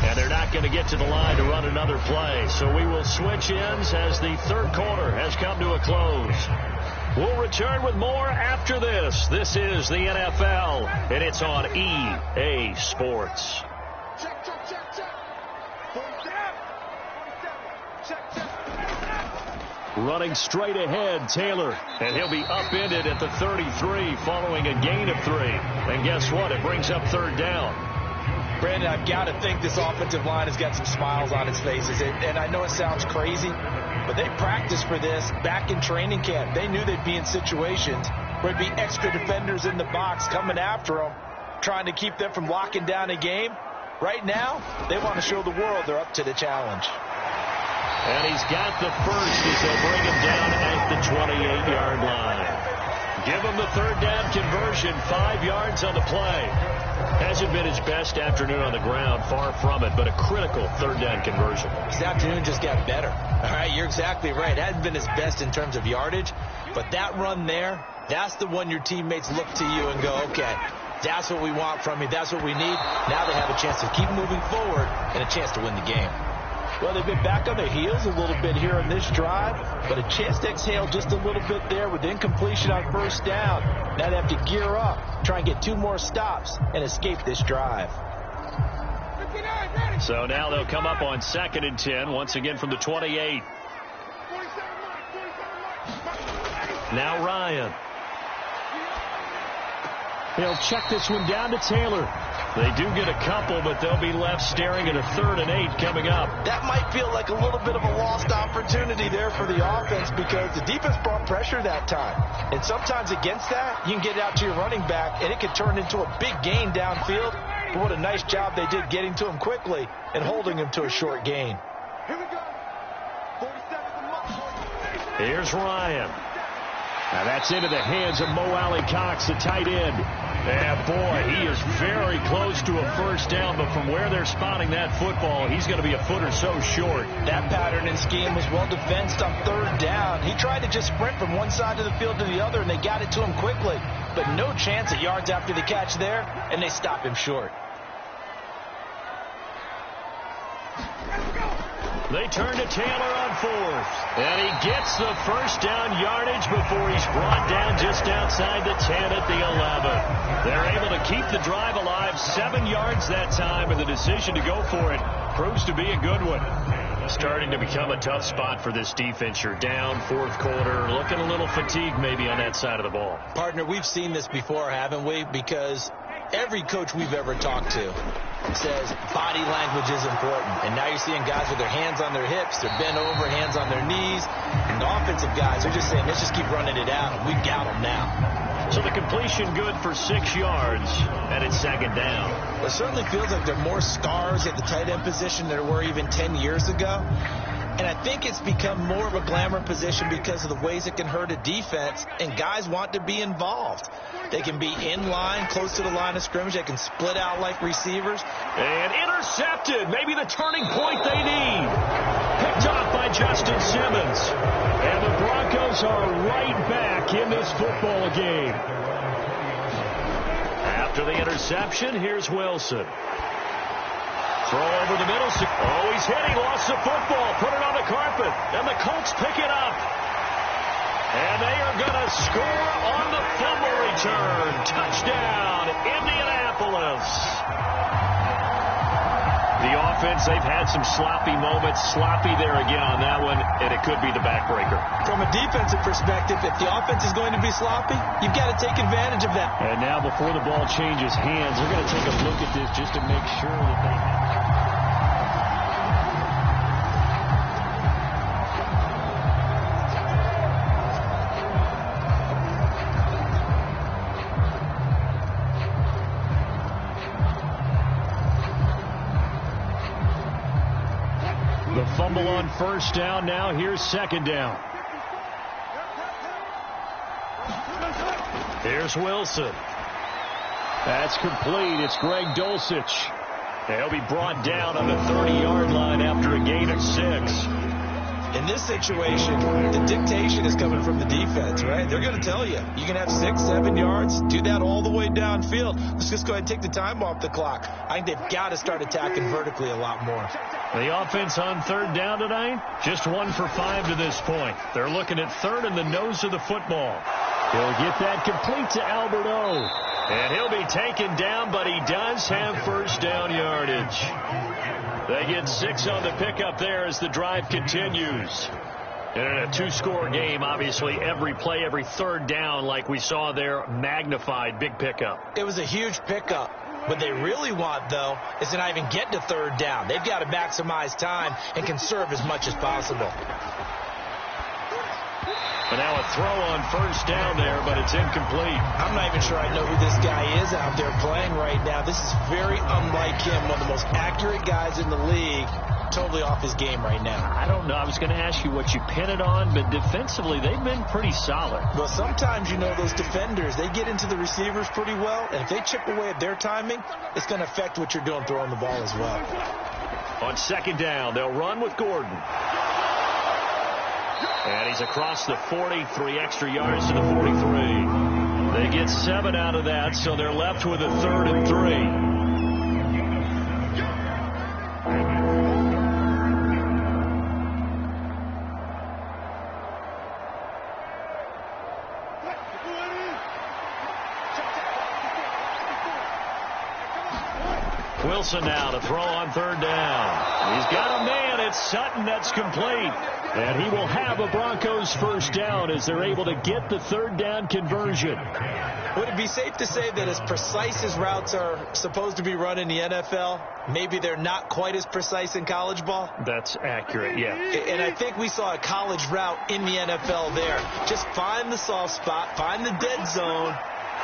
Speaker 4: And they're not going to get to the line to run another play. So we will switch ends as the 3rd quarter has come to a close. We'll return with more after this. This is the NFL, and it's on EA Sports. Running straight ahead, Taylor, and he'll be upended at the 33 following a gain of 3. And guess what? It brings up 3rd down.
Speaker 5: Brandon, I've got to think this offensive line has got some smiles on its faces. And I know it sounds crazy, but they practiced for this back in training camp. They knew they'd be in situations where there'd be extra defenders in the box coming after them, trying to keep them from locking down a game. Right now, they want to show the world they're up to the challenge.
Speaker 4: And he's got the first as they'll bring him down at the 28-yard line. Give him the 3rd down conversion, 5 yards on the play. Hasn't been his best afternoon on the ground, far from it, but a critical 3rd down conversion.
Speaker 5: This afternoon just got better. All right, you're exactly right. It hasn't been his best in terms of yardage, but that run there, that's the one your teammates look to you and go, okay, that's what we want from you. That's what we need. Now they have a chance to keep moving forward and a chance to win the game. Well, they've been back on their heels a little bit here on this drive, but a chance to exhale just a little bit there with incompletion on 1st down. Now they have to gear up, try and get 2 more stops, and escape this drive.
Speaker 4: So now they'll come up on 2nd and 10, once again from the 28. Now Ryan. He'll check this one down to Taylor. They do get a couple, but they'll be left staring at a 3rd and 8 coming up.
Speaker 5: That might feel like a little bit of a lost opportunity there for the offense, because the defense brought pressure that time. And sometimes against that, you can get out to your running back, and it could turn into a big gain downfield. But what a nice job they did getting to him quickly and holding him to a short gain.
Speaker 4: Here's Ryan. Now that's into the hands of Mo Alley-Cox, the tight end. Yeah, boy, he is very close to a first down, but from where they're spotting that football, he's going to be a foot or so short.
Speaker 5: That pattern and scheme was well defensed on third down. He tried to just sprint from one side of the field to the other, and they got it to him quickly. But no chance at yards after the catch there, and they stop him short.
Speaker 4: They turn to Taylor on fourth. And he gets the first down yardage before he's brought down just outside the 10 at the 11. They're able to keep the drive alive, 7 yards that time, and the decision to go for it proves to be a good one. Starting to become a tough spot for this defense. You're down fourth quarter, looking a little fatigued maybe on that side of the ball.
Speaker 5: Partner, we've seen this before, haven't we? Because every coach we've ever talked to says body language is important. And now you're seeing guys with their hands on their hips, they're bent over, hands on their knees. And the offensive guys are just saying, let's just keep running it out. We've got them now.
Speaker 4: So the completion good for 6 yards, and it's second down.
Speaker 5: Well, it certainly feels like there are more stars at the tight end position than there were even 10 years ago. And I think it's become more of a glamour position because of the ways it can hurt a defense, and guys want to be involved. They can be in line, close to the line of scrimmage. They can split out like receivers.
Speaker 4: And intercepted. Maybe the turning point they need. Picked off by Justin Simmons. And the Broncos are right back in this football game. After the interception, here's Wilson. Throw over the middle. Oh, he's hit. He lost the football. Put it on the carpet. And the Colts pick it up. And they are going to score on the fumble return. Touchdown, Indianapolis. The offense, they've had some sloppy moments. Sloppy there again on that one, and it could be the backbreaker.
Speaker 5: From a defensive perspective, if the offense is going to be sloppy, you've got to take advantage of that.
Speaker 4: And now before the ball changes hands, we're going to take a look at this just to make sure that they have. The fumble on first down. Now here's second down. Here's Wilson. That's complete. It's Greg Dulcich. He'll be brought down on the 30-yard line after a gain of 6.
Speaker 5: In this situation, the dictation is coming from the defense, right? They're going to tell you, you can have 6, 7 yards, do that all the way downfield. Let's just go ahead and take the time off the clock. I think they've got to start attacking vertically a lot more.
Speaker 4: The offense on third down tonight, just 1 for 5 to this point. They're looking at third in the nose of the football. He'll get that complete to Albert O. And he'll be taken down, but he does have first down yardage. They get 6 on the pickup there as the drive continues. And in a 2-score game, obviously every play, every third down, like we saw there, magnified, big pickup.
Speaker 5: It was a huge pickup. What they really want, though, is to not even get to third down. They've got to maximize time and conserve as much as possible.
Speaker 4: But now a throw on first down there, but it's incomplete.
Speaker 5: I'm not even sure I know who this guy is out there playing right now. This is very unlike him, one of the most accurate guys in the league. Totally off his game right now.
Speaker 4: I don't know. I was going to ask you what you pin it on, but defensively, they've been pretty solid.
Speaker 5: Well, sometimes, you know, those defenders, they get into the receivers pretty well, and if they chip away at their timing, it's going to affect what you're doing throwing the ball as well.
Speaker 4: On second down, they'll run with Gordon. And he's across the 40, 3 extra yards to the 43. They get 7 out of that, so they're left with a 3rd and 3. Wilson now to throw on third down. He's got a man. It's Sutton. That's complete. And he will have a Broncos first down as they're able to get the third down conversion.
Speaker 5: Would it be safe to say that as precise as routes are supposed to be run in the NFL, maybe they're not quite as precise in college ball?
Speaker 4: That's accurate, yeah.
Speaker 5: And I think we saw a college route in the NFL there. Just find the soft spot, find the dead zone,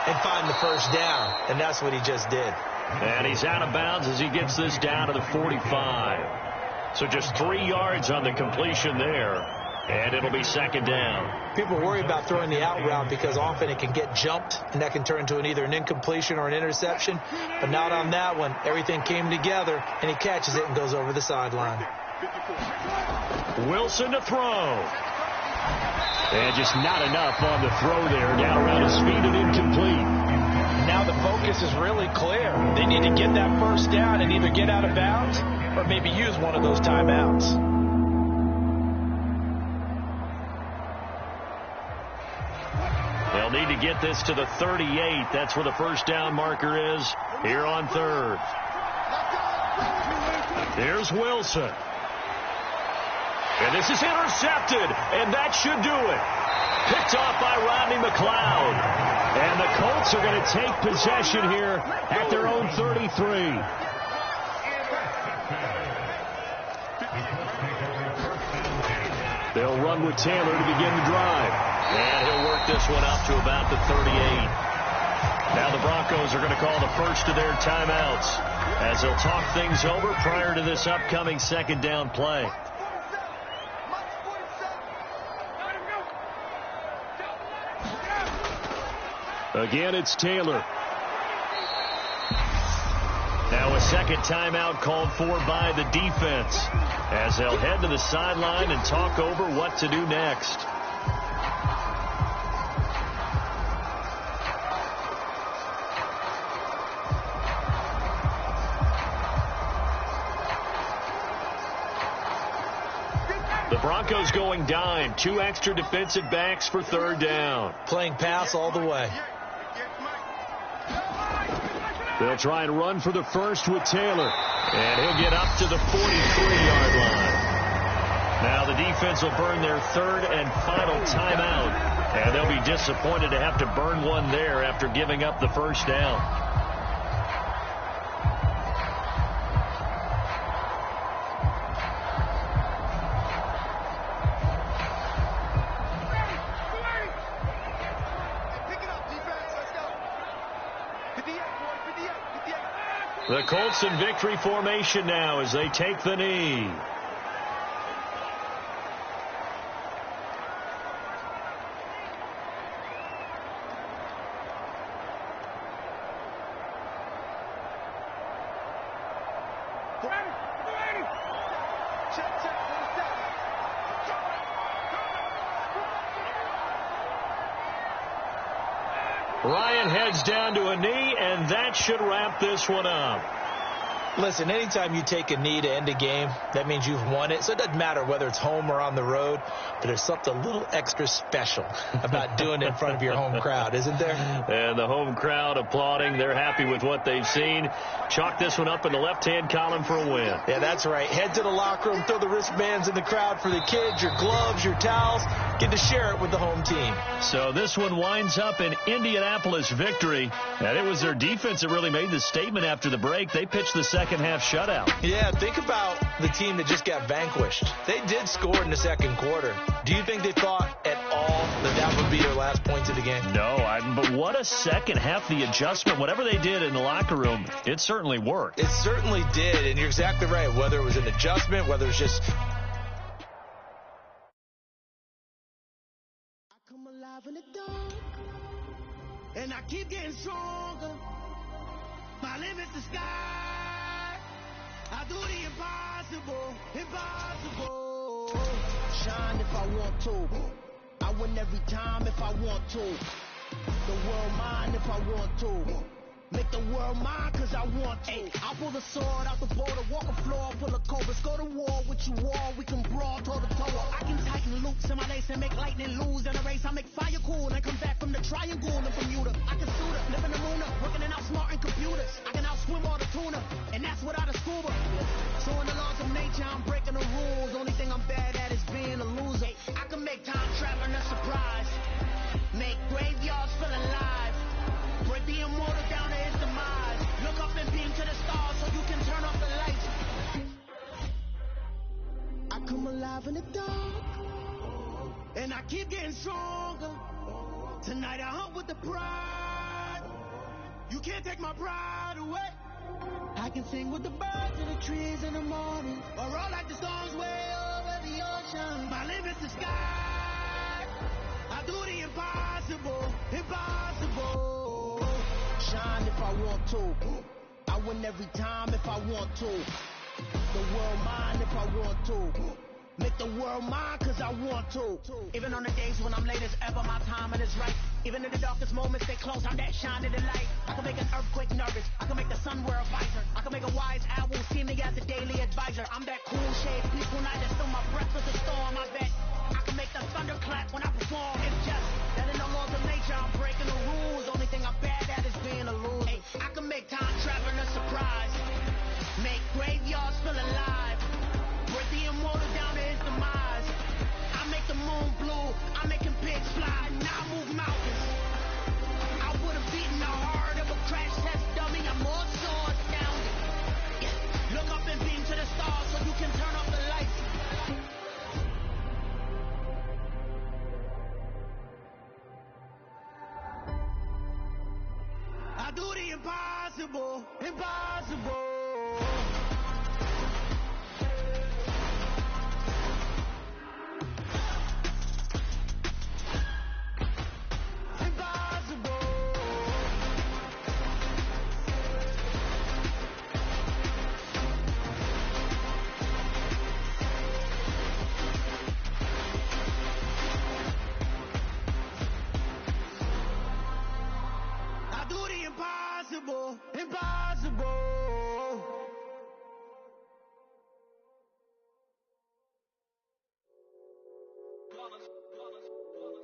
Speaker 5: and find the first down. And that's what he just did.
Speaker 4: And he's out of bounds as he gets this down to the 45. So just 3 yards on the completion there. And it'll be second down.
Speaker 5: People worry about throwing the out route because often it can get jumped, and that can turn into either an incompletion or an interception. But not on that one. Everything came together, and he catches it and goes over the sideline.
Speaker 4: Wilson to throw. And just not enough on the throw there. Down around his feet and incomplete.
Speaker 5: Now the focus is really clear. They need to get that first down and either get out of bounds or maybe use one of those timeouts.
Speaker 4: They'll need to get this to the 38. That's where the first down marker is here on third. Here's Wilson. And this is intercepted, and that should do it. Picked off by Rodney McLeod. And the Colts are going to take possession here at their own 33. They'll run with Taylor to begin the drive. And he'll work this one out to about the 38. Now the Broncos are going to call the first of their timeouts as they'll talk things over prior to this upcoming second down play. Again, it's Taylor. Now a second timeout called for by the defense as they'll head to the sideline and talk over what to do next. The Broncos going dime. 2 extra defensive backs for third down.
Speaker 5: Playing pass all the way.
Speaker 4: They'll try and run for the first with Taylor. And he'll get up to the 43-yard line. Now the defense will burn their third and final timeout. And they'll be disappointed to have to burn one there after giving up the first down. The Colts in victory formation now as they take the knee. Ryan heads down to a knee, and that should wrap this one up.
Speaker 5: Listen, anytime you take a knee to end a game, that means you've won it. So it doesn't matter whether it's home or on the road, but there's something a little extra special about doing it in front of your home crowd, isn't there?
Speaker 4: And the home crowd applauding. They're happy with what they've seen. Chalk this one up in the left-hand column for a win.
Speaker 5: Yeah, that's right. Head to the locker room, throw the wristbands in the crowd for the kids, your gloves, your towels. Get to share it with the home team.
Speaker 4: So this one winds up in Indianapolis victory. And it was their defense that really made the statement after the break. They pitched the second half shutout.
Speaker 5: Yeah, think about the team that just got vanquished. They did score in the second quarter. Do you think they thought at all that that would be their last points of the game?
Speaker 4: No, but what a second half. The adjustment, whatever they did in the locker room, it certainly worked.
Speaker 5: It certainly did, and you're exactly right. Whether it was an adjustment, whether it's just...
Speaker 1: I come alive in the dark, and I keep getting stronger. My limit's the sky. I do the impossible, impossible. Shine if I want to. I win every time if I want to. The world mine if I want to. Make the world mine cause I want to. I pull the sword out the border, walk a floor, pull a cobras, go to war with you all, we can brawl toe to toe. I can tighten loops in my lace and make lightning lose in a race. I make fire cool and come back from the triangle and Bermuda. I can suit up, live in the moon up, working and outsmarting computers. I can outswim all the tuna, and that's without a scuba. So in the laws of nature, I'm breaking the rules. Only thing I'm bad at is being a loser. I can make time traveling a surprise, make graveyards feel alive. Break the immortal down to his demise. Look up and beam to the stars so you can turn off the lights. I come alive in the dark, and I keep getting stronger. Tonight I hunt with the pride. You can't take my pride away. I can sing with the birds and the trees in the morning, or roll like the storms way over the ocean. ocean. My limit's the sky. I do the impossible, impossible. Shine if I want to. I win every time if I want to. The world mine if I want to. Make the world mine cause I want to. Even on the days when I'm late as ever, my timing is right. Even in the darkest moments, stay close, I'm that shine in the light. I can make an earthquake nervous, I can make the sun wear a visor. I can make a wise owl see me as a daily advisor. I'm that cool shade, peaceful night that still my breath with a storm. I bet I can make the thunder clap when I perform. It's just that in the laws of nature, I'm breaking the rules. Only thing I'm bad at is being a loser. Hey, I can make time traveling a surprise. Make graveyards feel alive. Break the immortal down to his demise. I make the moon blue, I'm making pigs fly, now I move mountains. I would have beaten the heart of a crash test dummy, I'm more so astounded. Yeah. Look up and beam to the stars so you can turn off the lights. I do the impossible, impossible. Impossible.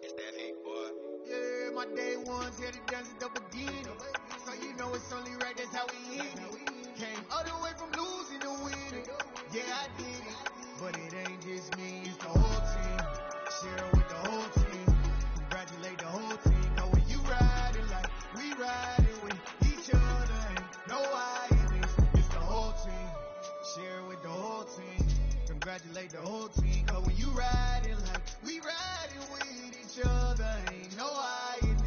Speaker 7: It's that hate, boy.
Speaker 1: Yeah, my day ones here to dance at the beginning. So you know it's only right, that's how we end it. Came all the way from losing to winning. Yeah, I did it. But it ain't just me, it's the whole team. Share it with the whole team. Congratulate the whole team. Know when you riding like we riding with each other. Ain't no hiding. It's the whole team. Share it with the whole team. Congratulate the whole team. Cause when you riding like we riding with each other. Ain't no hiding.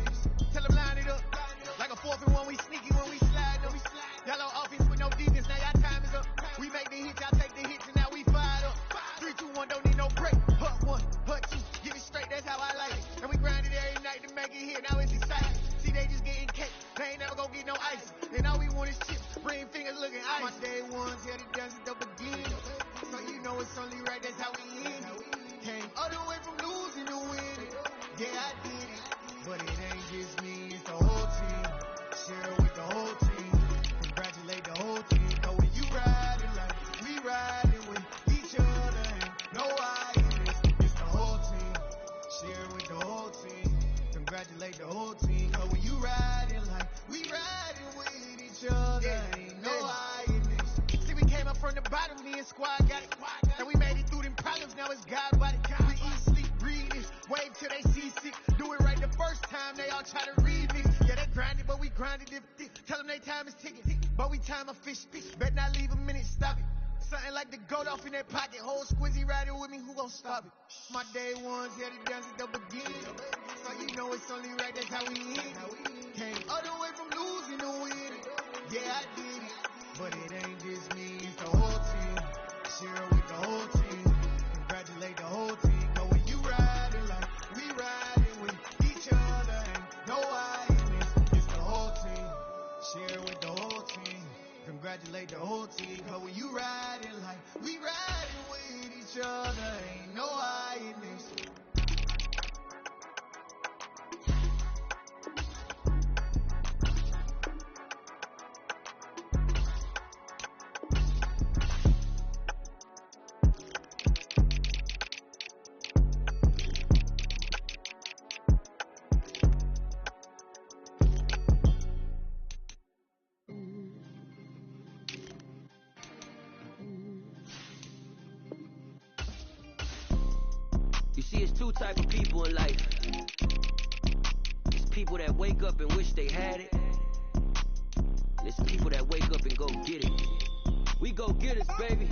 Speaker 1: Tell them line it up. Like a 4th and 1, we sneaky when we slide them. Yellow offense with no defense, now y'all time is up. We make the hits, y'all take the hits, and now we fired up. 3, 2, 1, don't need no break. Hut 1, hut 2, give it straight, that's how I like it. And we grind it every night to make it here, now it's exciting. See, they just getting cake, they ain't never gonna get no ice. And all we want is chips, ring fingers looking ice. My day ones here to dance at the beginning. So you know it's only right, that's how we end it. Came all the way from losing to winning. Yeah, I did it. But it ain't just me, it's the whole team. Share it with the whole team. Congratulate the whole team. Cause when you riding like we riding with each other. Ain't no hiding. It's the whole team. Share it with the whole team. Congratulate the whole team. Cause when you riding like we riding with each other. Ain't no hiding. See, we came up from the bottom, me and squad got it. And we made it through them problems, now it's God body. We eat, sleep, breathe this. Wave till they see sick. Do it right the first time, they all try to read me. Yeah, they grinded, but we grinded it. Tell them they time is ticking, but we time a fish. Bet not leave a minute, stop it. Something like the gold off in that pocket. Whole squizzy riding with me, who gon' stop it? My day ones here to dance at the beginning. So you know it's only right, that's how we end it. Came all the way from losing to winning. Yeah, I did it. But it ain't just me, it's the whole team. Share it with the whole team. Congratulate the whole team. But when you riding like we riding with each other. Ain't no hiding. It's the whole team. Share it with the whole team. Congratulate the whole team. Cause when you riding like we riding with each other. Ain't no hiding.
Speaker 2: You see, it's two type of people in life. It's people that wake up and wish they had it. And it's people that wake up and go get it. We go get it, baby.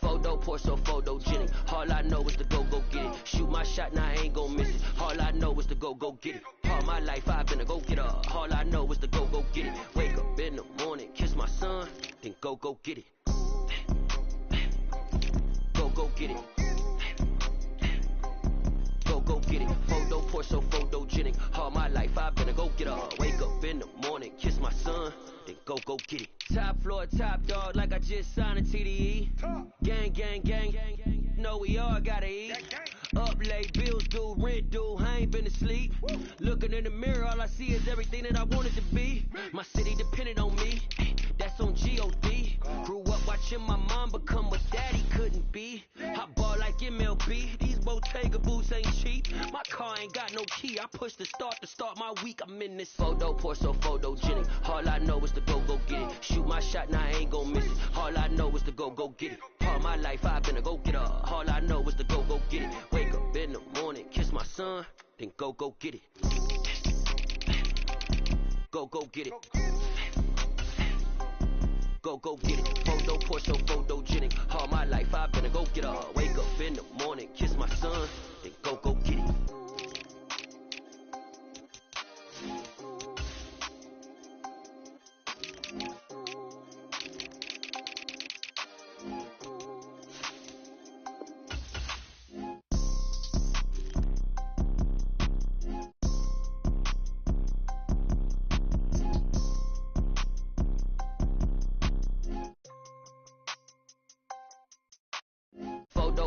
Speaker 2: Photo, Porsche, photogenic. All I know is to go get it. Shoot my shot, now I ain't gon' miss it. All I know is to go get it. All my life I've been a go-getter. All I know is to go get it. Wake up in the morning, kiss my son, then go get it. Go get it. get up. Wake up in the morning, kiss my son, then go get it. Top floor, top dog, like I just signed a TDE. Gang, gang, gang, gang, gang. No, we all gotta eat. Up late, bills due, rent due, I ain't been asleep. Looking in the mirror, all I see is everything that I wanted to be. My city depended on me, that's on G.O.D. Grew up watching my mom become what daddy couldn't be. I ball like MLB, these Bottega boots ain't cheap. My car ain't got no key, I push the start to start my week. I'm in this photo, pour so photogenic. All I know is to go get it. Shoot my shot, now I ain't gon' miss it. All I know is to go get it. All my life I've been a go-getter. All I know is to go get it. Wake up in the morning, kiss my son, then go get it. Go get it. Go get it. Photo, pour so photogenic. All my life I've been a go-getter. Wake up in the morning, kiss my son, then go get it.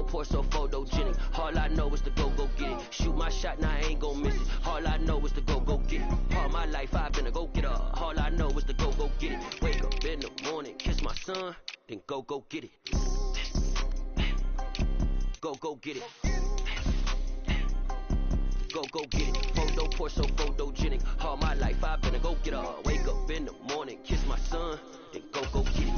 Speaker 2: Pour so photogenic. All I know is to go get it. Shoot my shot, now I ain't gon' miss it. All I know is to go get it. All my life I've been a go-getter. All I know is to go get it. Wake up in the morning, kiss my son, then go get it. Go get it. Go get it. Photo, pour so photogenic. All my life I've been a go-getter. Wake up in the morning, kiss my son, then go get it.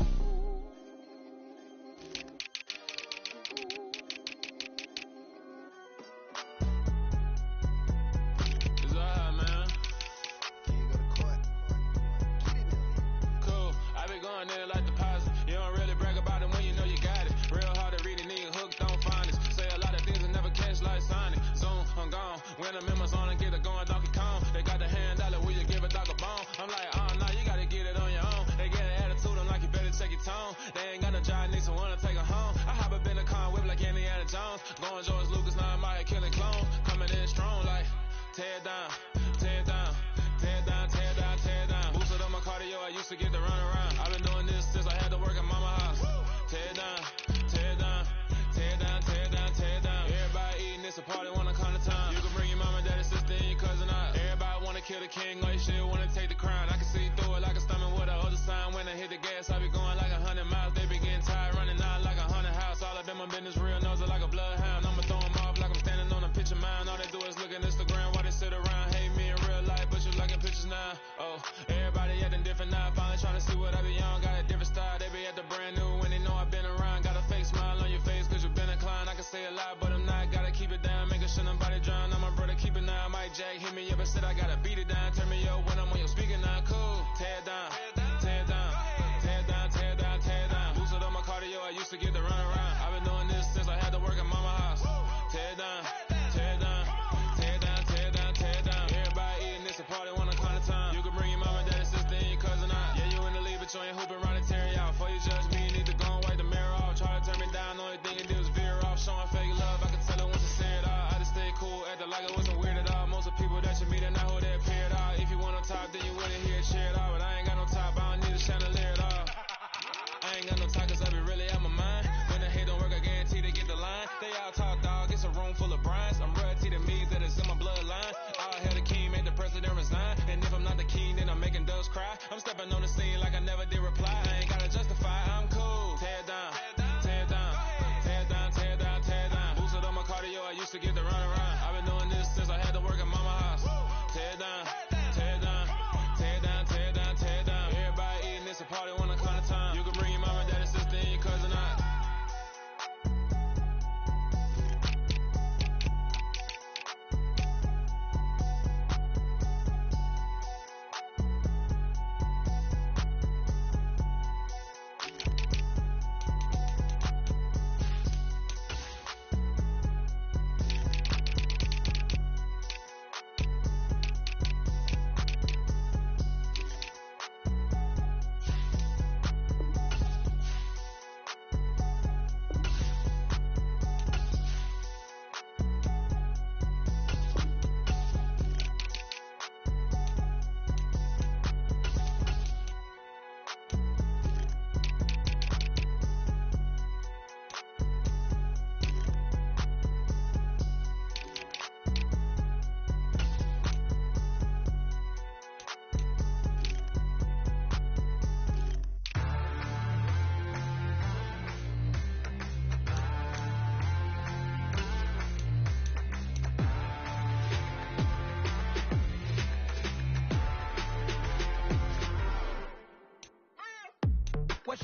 Speaker 7: Kill the king, or you shit wanna take the crown. I can see through it like a stomach with a other sign. When I hit the gas, I be going like 100 miles. They be getting tired, running out like 100 house. All up in my business, real nose like a bloodhound. I'ma throw them off like I'm standing on a picture mine. All they do is look at Instagram while they sit around. Hate me in real life, but you liking pictures now. Oh, everybody acting different now. Finally trying to see what I be on. Got a different style, they be at the brand new when they know I've been around. Got a fake smile on your face cause you been inclined. I can say a lot, but I'm not. Gotta keep it down, making sure nobody drown. I'm my brother, keep it now. Mike Jack hit me up and said I gotta beat it down. Turn me up when I'm on your speaker now. Cool, tear down, tear down, tear down, tear down, tear down. Boosted up my cardio, I used to get to run around. I've been doing this since I had to work at mama house. Tear down, tear down, tear down, tear down, tear down. Everybody eating this a party one kind of time. You can bring your mama, daddy, sister, and your cousin out. Yeah, you in the lead, but you ain't hooping around and tearing out. Before you judge me, you need to go and wipe the mirror off. Try to turn me down, only thing you did was veer off. Showing fake love, I can tell it once I say it all. I just stay cool, acting like it wasn't weird at all. Most of the people that you meet are not who they appear at all. If you want on top, then you wouldn't hear it cheer at all. But I ain't got no top, I don't need a chandelier at all. I ain't got no talk cause I be really out my mind. When the hate don't work, I guarantee they get the line. They all talk dog, it's a room full of brinds. I'm royalty to me, that is in my bloodline. All hell the king, made the president resign. And if I'm not the king, then I'm making doves cry. I'm stepping on the scene like I never did reply. I ain't gotta justify, I'm cool. Tear down, tear down, tear down, tear down, tear down. Boosted up my cardio, I used to get to run around. I've been doing this since I had to work at mama house. Tear down, tear down, tear down, tear down, tear down. Everybody eating this a party one kind of time. You can bring your mama, daddy, sister, and your cousin out.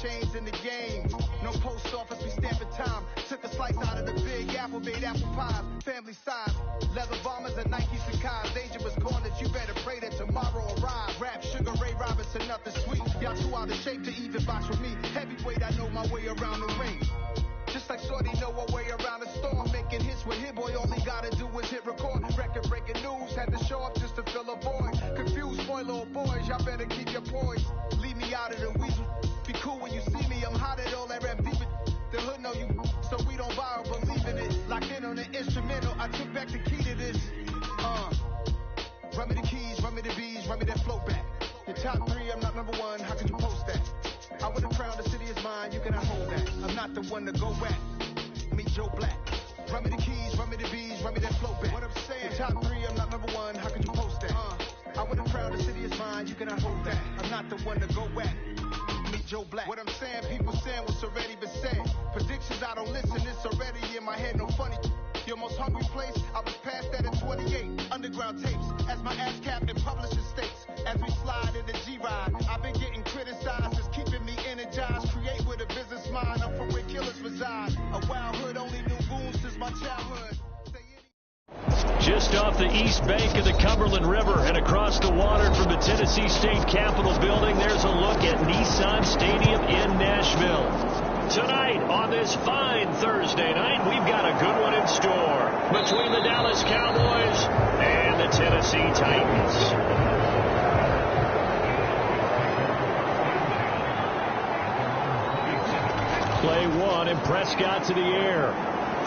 Speaker 1: chains in the game. No post office, we stamping time. Took a slice out of the big apple, made apple pies. Family size, leather bombers and Nike Sacai's. Dangerous corners, you better pray that tomorrow arrives. Rap, Sugar Ray Robinson, nothing sweet. Y'all too out of shape to even box with me. Heavyweight, I know my way around the ring. Just like Shorty know her way around the storm. Making hits with Hit Boy, only gotta do is hit record. Record breaking news, had to show up just to fill a void. Confused boy, little boys, y'all better keep your poise. Leave me out of the weasel. Be cool when you see me, I'm hot at all that rap deep. The hood know you, so we don't borrow, believe in it. Locked in on the instrumental, I took back the key to this. Run me the keys, run me the bees, run me that flow back. Your top 3, I'm not number 1, how could you post that? I would have crowned the city is mine, you cannot hold that. I'm not the one to go back. Meet Joe Black. Run me the keys, run me the bees, run me that flow back. What I'm saying, your top 3, I'm not number 1, how could you post that? I would have crowned the city is mine, you cannot hold that. I'm not the one to go back. Meet Joe Black. What I'm saying, people saying what's already been said. Predictions, I don't listen, it's already in my head, no funny. Your most hungry place, I was past that at 28. Underground tapes, as my ass cap in publishing states. As we slide in the G-Ride, I've been getting criticized, it's keeping me energized. Create with a business mind, I'm from where killers reside. A wild hood, only knew goons since my childhood.
Speaker 4: Just off the east bank of the Cumberland River and across the water from the Tennessee State Capitol building, there's a look at Nissan Stadium in Nashville. Tonight, on this fine Thursday night, we've got a good one in store between the Dallas Cowboys and the Tennessee Titans. Play 1, and Prescott to the air.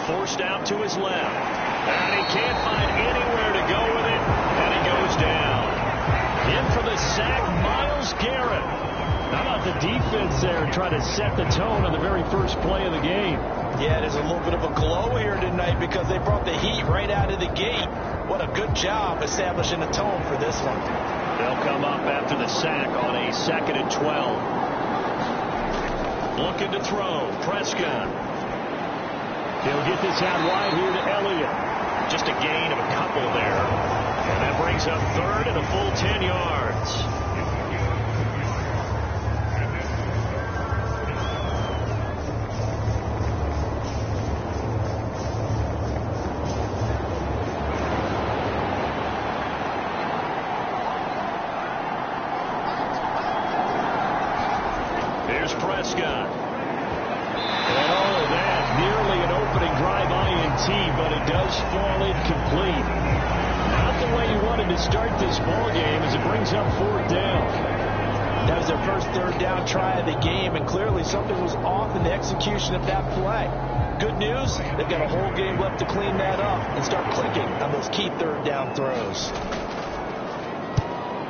Speaker 4: Forced out to his left. And he can't find anywhere to go with it, and he goes down. In for the sack, Myles Garrett. How about the defense there trying to set the tone on the very first play of the game?
Speaker 5: Yeah, there's a little bit of a glow here tonight because they brought the heat right out of the gate. What a good job establishing a tone for this one.
Speaker 4: They'll come up after the sack on a 2nd and 12. Looking to throw. Prescott. He'll get this out wide here to Elliott. Just a gain of a couple there. And that brings up 3rd and a full 10 yards. Here's Prescott. But it does fall incomplete. Not the way you wanted to start this ball game as it brings up 4th down.
Speaker 5: That was their first 3rd down try of the game, and clearly something was off in the execution of that play. Good news, they've got a whole game left to clean that up and start clicking on those key 3rd down throws.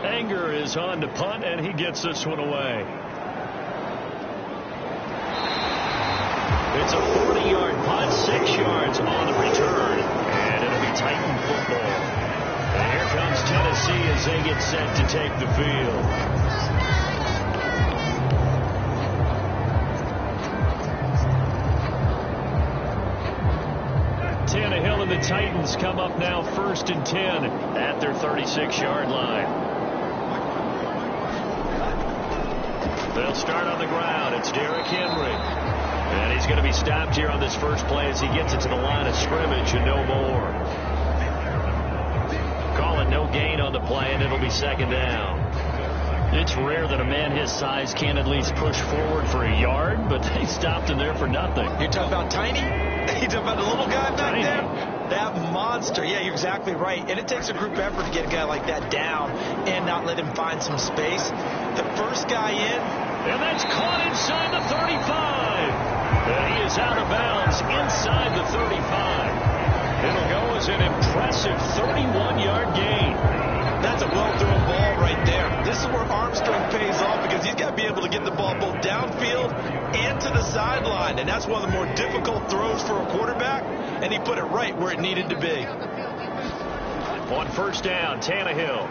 Speaker 4: Anger is on to punt, and he gets this one away. It's a 40-yard punt, 6 yards on the return, and it'll be Titan football. And here comes Tennessee as they get set to take the field. Tannehill and the Titans come up now 1st and 10 at their 36-yard line. They'll start on the ground. It's Derrick Henry. And he's going to be stopped here on this first play as he gets it to the line of scrimmage and no more. Call it no gain on the play, and it'll be 2nd down. It's rare that a man his size can at least push forward for a yard, but they stopped him there for nothing.
Speaker 5: You're talking about Tiny? You're talking about the little guy back there? That monster. Yeah, you're exactly right. And it takes a group effort to get a guy like that down and not let him find some space. The first guy in.
Speaker 4: And that's caught inside the 35. And he is out of bounds inside the 35. It'll go as an impressive 31-yard gain.
Speaker 5: That's a well-thrown ball right there. This is where arm strength pays off because he's got to be able to get the ball both downfield and to the sideline. And that's one of the more difficult throws for a quarterback. And he put it right where it needed to be.
Speaker 4: On 1st down, Tannehill.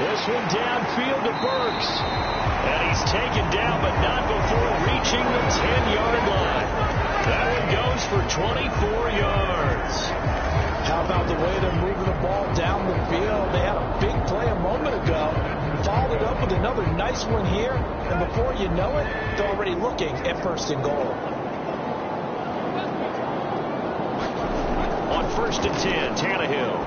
Speaker 4: This one downfield to Burks. And he's taken down, but not before reaching the 10-yard line. That one goes for 24 yards.
Speaker 5: How about the way they're moving the ball down the field? They had a big play a moment ago. followed it up with another nice one here, and before you know it, they're already looking at first and goal.
Speaker 4: On 1st and 10, Tannehill.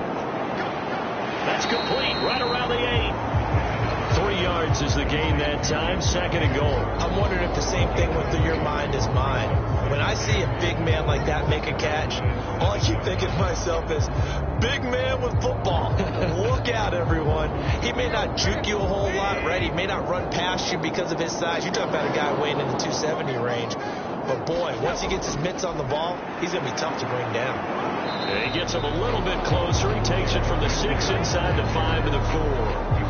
Speaker 4: That's complete right around the 8. 3 yards is the gain that time, 2nd and goal.
Speaker 5: I'm wondering if the same thing went through your mind as mine. When I see a big man like that make a catch, all I keep thinking to myself is, big man with football. Look out, everyone. He may not juke you a whole lot, right? He may not run past you because of his size. You're talking about a guy weighing in the 270 range. But, boy, once he gets his mitts on the ball, he's going to be tough to bring down.
Speaker 4: And he gets him a little bit closer. He takes it from the 6 inside the 5 to the 4.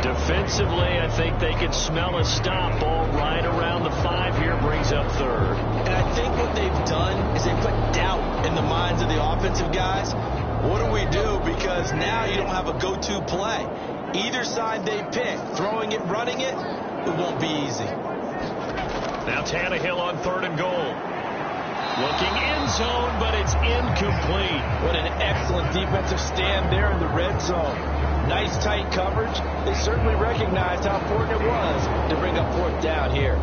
Speaker 4: Defensively, I think they can smell a stop ball right around the 5 here, brings up 3rd.
Speaker 5: And I think what they've done is they put doubt in the minds of the offensive guys. What do we do? Because now you don't have a go-to play. Either side they pick, throwing it, running it, it won't be easy.
Speaker 4: Now Tannehill on 3rd and goal. Looking end zone, but it's incomplete.
Speaker 5: What an excellent defensive stand there in the red zone. Nice tight coverage. They certainly recognized how important it was to bring up 4th down here.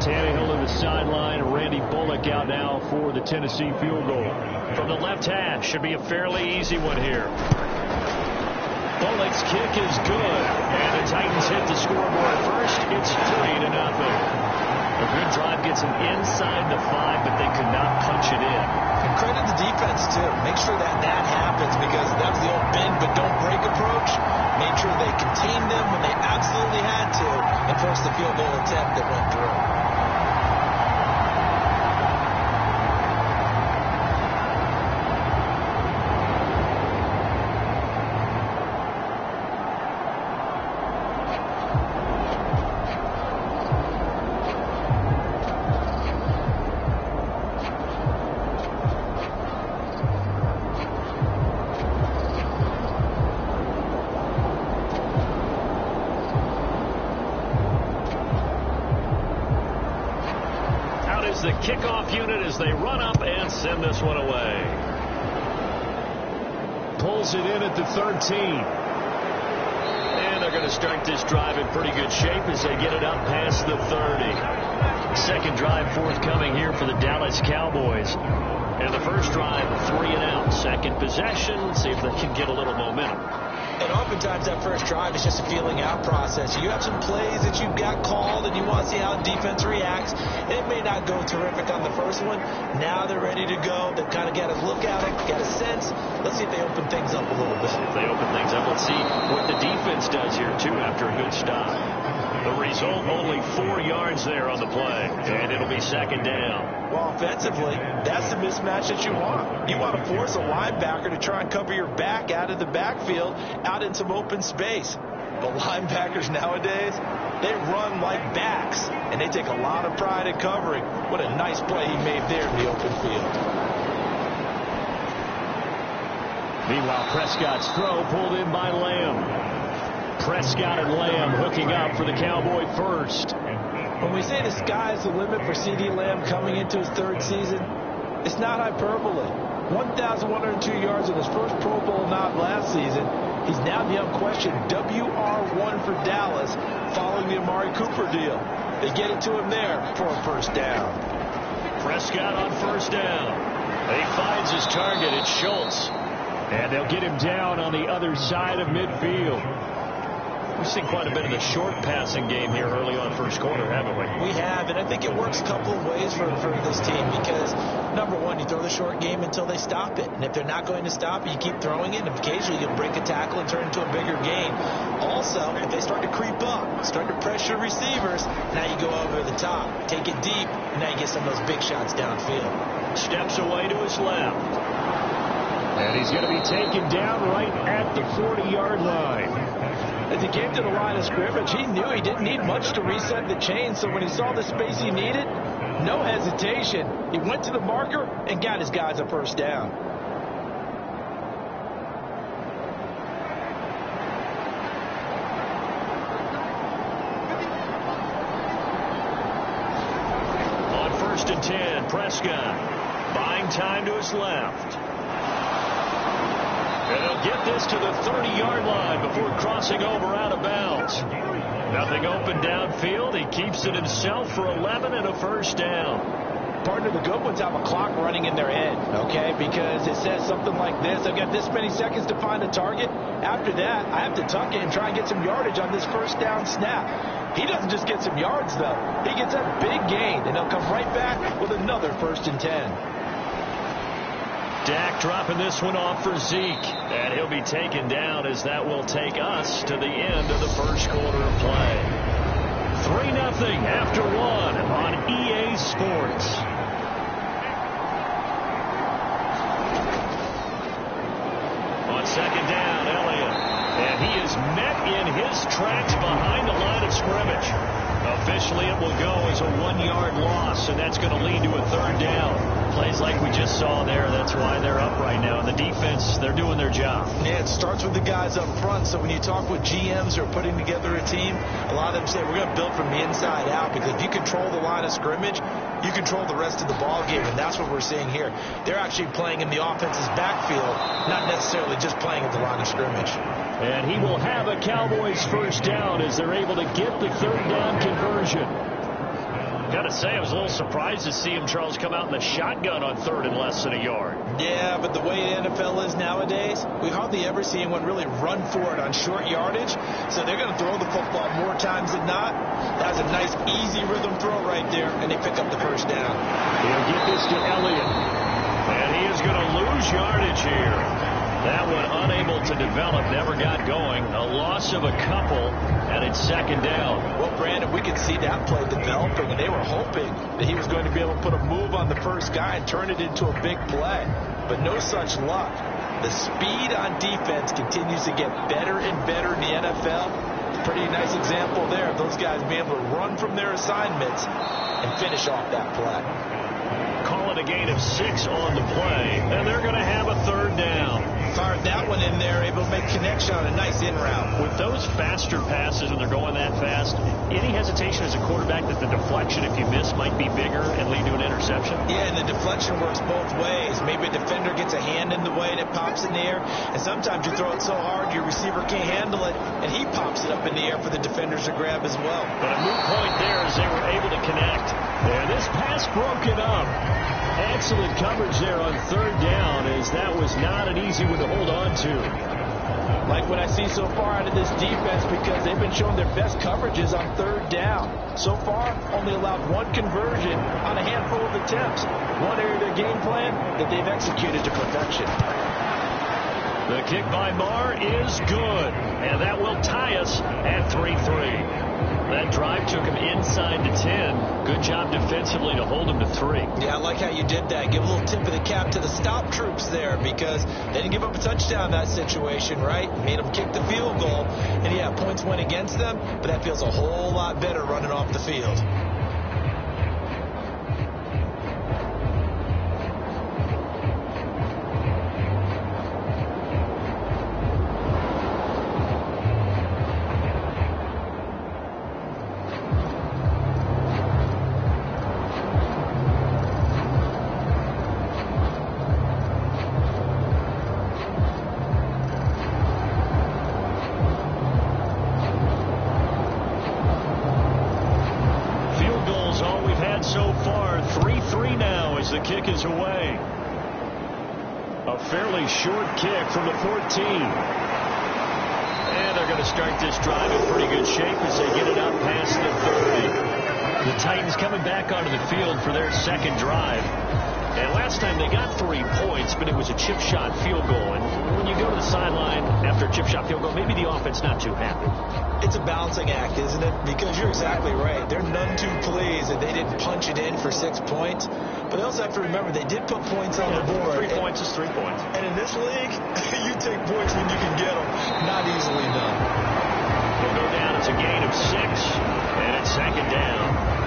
Speaker 4: Tannehill to the sideline. Randy Bullock out now for the Tennessee field goal. From the left hash, should be a fairly easy one here. Bullock's kick is good, and the Titans hit the scoreboard first. It's 3-0. A good drive gets them inside the 5, but they could not punch it in.
Speaker 5: And credit the defense, too. Make sure that happens, because that was the old bend but don't break approach. Made sure they contained them when they absolutely had to and forced the field goal attempt that went through.
Speaker 4: The kickoff unit as they run up and send this one away. Pulls it in at the 13. And they're going to start this drive in pretty good shape as they get it up past the 30. Second drive forthcoming here for the Dallas Cowboys. And the first drive, 3 and out. Second possession, see if they can get a little momentum.
Speaker 5: And oftentimes that first drive is just a feeling out process. You have some plays that you've got called and you want to see how defense reacts. It may not go terrific on the first one. Now they're ready to go. They've kind of got a look at it, got a sense. Let's see if they open things up a little bit.
Speaker 4: If they open things up, let's see what the defense does here, too, after a good stop. The result, only 4 yards there on the play, and it'll be 2nd down.
Speaker 5: Well, offensively, that's the mismatch that you want. You want to force a linebacker to try and cover your back out of the backfield, out in some open space. But linebackers nowadays, they run like backs, and they take a lot of pride in covering. What a nice play he made there in the open field.
Speaker 4: Meanwhile, Prescott's throw pulled in by Lamb. Prescott and Lamb hooking up for the Cowboy first.
Speaker 5: When we say the sky's the limit for C.D. Lamb coming into his 3rd season, it's not hyperbole. 1,102 yards in his first Pro Bowl nod last season. He's now the unquestioned WR1 for Dallas following the Amari Cooper deal. They get it to him there for a first down.
Speaker 4: Prescott on first down. He finds his target. It's Schultz. And they'll get him down on the other side of midfield. We've seen quite a bit of the short passing game here early on first quarter, haven't we?
Speaker 5: We have, and I think it works a couple of ways for this team because, number one, you throw the short game until they stop it. And if they're not going to stop it, you keep throwing it, and occasionally you'll break a tackle and turn it into a bigger gain. Also, if they start to creep up, start to pressure receivers, now you go over the top, take it deep, and now you get some of those big shots downfield.
Speaker 4: Steps away to his left. And he's going to be taken down right at the 40-yard line.
Speaker 5: As he came to the line of scrimmage, he knew he didn't need much to reset the chain, so when he saw the space he needed, no hesitation. He went to the marker and got his guys a first down.
Speaker 4: On 1st and 10, Prescott buying time to his left. And he'll get this to the 30-yard line before crossing over out of bounds. Nothing open downfield. He keeps it himself for 11 and a first down.
Speaker 5: Partner, the good ones have a clock running in their head, okay, because it says something like this: I've got this many seconds to find a target. After that, I have to tuck it and try and get some yardage on this first down snap. He doesn't just get some yards, though. He gets a big gain, and he'll come right back with another 1st and 10.
Speaker 4: Dak dropping this one off for Zeke, and he'll be taken down as that will take us to the end of the first quarter of play. 3-0 after 1 on EA Sports. On second down, Elliott, and he is met in his tracks behind the line of scrimmage. Officially, it will go as a 1-yard loss, and that's going to lead to a 3rd down. Plays like we just saw there, that's why they're up right now. And the defense, they're doing their job.
Speaker 5: Yeah, it starts with the guys up front. So when you talk with GMs who are putting together a team, a lot of them say we're going to build from the inside out, because if you control the line of scrimmage, you control the rest of the ball game, and that's what we're seeing here. They're actually playing in the offense's backfield, not necessarily just playing at the line of scrimmage.
Speaker 4: And he will have a Cowboys first down as they're able to get the 3rd down conversion. Got to say, I was a little surprised to see him, Charles, come out in the shotgun on 3rd and less than a yard.
Speaker 5: Yeah, but the way the NFL is nowadays, we hardly ever see anyone really run for it on short yardage. So they're going to throw the football more times than not. That's a nice, easy rhythm throw right there, and they pick up the first down.
Speaker 4: He'll get this to Elliott, and he is going to lose yardage here. That one unable to develop, never got going. A loss of a couple, and it's 2nd down.
Speaker 5: Well, Brandon, we could see that play developing, and they were hoping that he was going to be able to put a move on the first guy and turn it into a big play. But no such luck. The speed on defense continues to get better and better in the NFL. Pretty nice example there of those guys being able to run from their assignments and finish off that play.
Speaker 4: Call it a gain of 6 on the play, and they're going to have a 3rd down.
Speaker 5: Fired that one in there, able to make connection on a nice in route.
Speaker 4: With those faster passes, when they're going that fast, any hesitation as a quarterback that the deflection, if you miss, might be bigger and lead to an interception?
Speaker 5: Yeah, and the deflection works both ways. Maybe a defender gets a hand in the way and it pops in the air, and sometimes you throw it so hard your receiver can't handle it, and he pops it up in the air for the defenders to grab as well.
Speaker 4: But a moot point there as they were able to connect. And this pass broke it up. Excellent coverage there on 3rd down, as that was not an easy one to hold on to.
Speaker 5: Like what I see so far out of this defense, because they've been showing their best coverages on 3rd down. So far, only allowed 1 conversion on a handful of attempts. One area of their game plan that they've executed to perfection.
Speaker 4: The kick by Marr is good, and that will tie us at 3-3. That drive took him inside to 10. Good job defensively to hold him to 3.
Speaker 5: Yeah, I like how you did that. Give a little tip of the cap to the stop troops there, because they didn't give up a touchdown in that situation, right? Made them kick the field goal. And yeah, points went against them, but that feels a whole lot better running off the field.
Speaker 4: Kick is away. A fairly short kick from the 14. And they're going to start this drive in pretty good shape as they get it up past the 30. The Titans coming back onto the field for their 2nd drive. And last time they got 3 points, but it was a chip shot field goal. And when you go to the sideline after a chip shot field goal, maybe the offense not too happy.
Speaker 5: It's a balancing act, isn't it? Because you're exactly right. They're none too pleased that they didn't punch it in for 6 points. But they also have to remember they did put points on the board.
Speaker 4: 3 points is 3 points.
Speaker 5: And in this league, you take points when you can get them. Not easily done.
Speaker 4: They'll go down as a gain of 6, and it's 2nd down.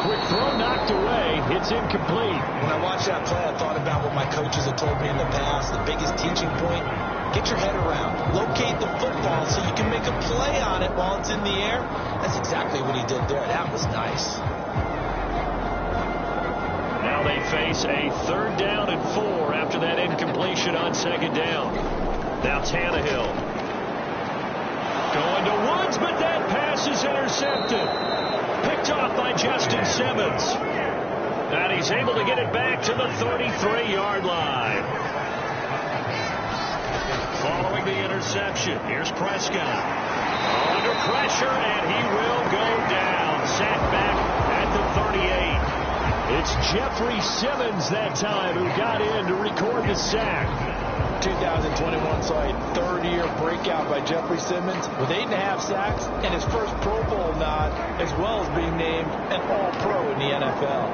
Speaker 4: quick throw knocked away. It's incomplete.
Speaker 5: When I watched that play, I thought about what my coaches have told me in the past. The biggest teaching point, get your head around. Locate the football so you can make a play on it while it's in the air. That's exactly what he did there. That was nice.
Speaker 4: Now they face a 3rd down and 4 after that incompletion on 2nd down. Now Tannehill going to Woods, but that pass is intercepted. Picked off by Justin Simmons. And he's able to get it back to the 33-yard line. Following the interception, here's Prescott. Under pressure, and he will go down. Sacked back at the 38. It's Jeffrey Simmons that time who got in to record the sack.
Speaker 5: 2021 saw a 3rd-year breakout by Jeffrey Simmons with 8.5 sacks and his first Pro Bowl nod, as well as being named an All-Pro in the NFL.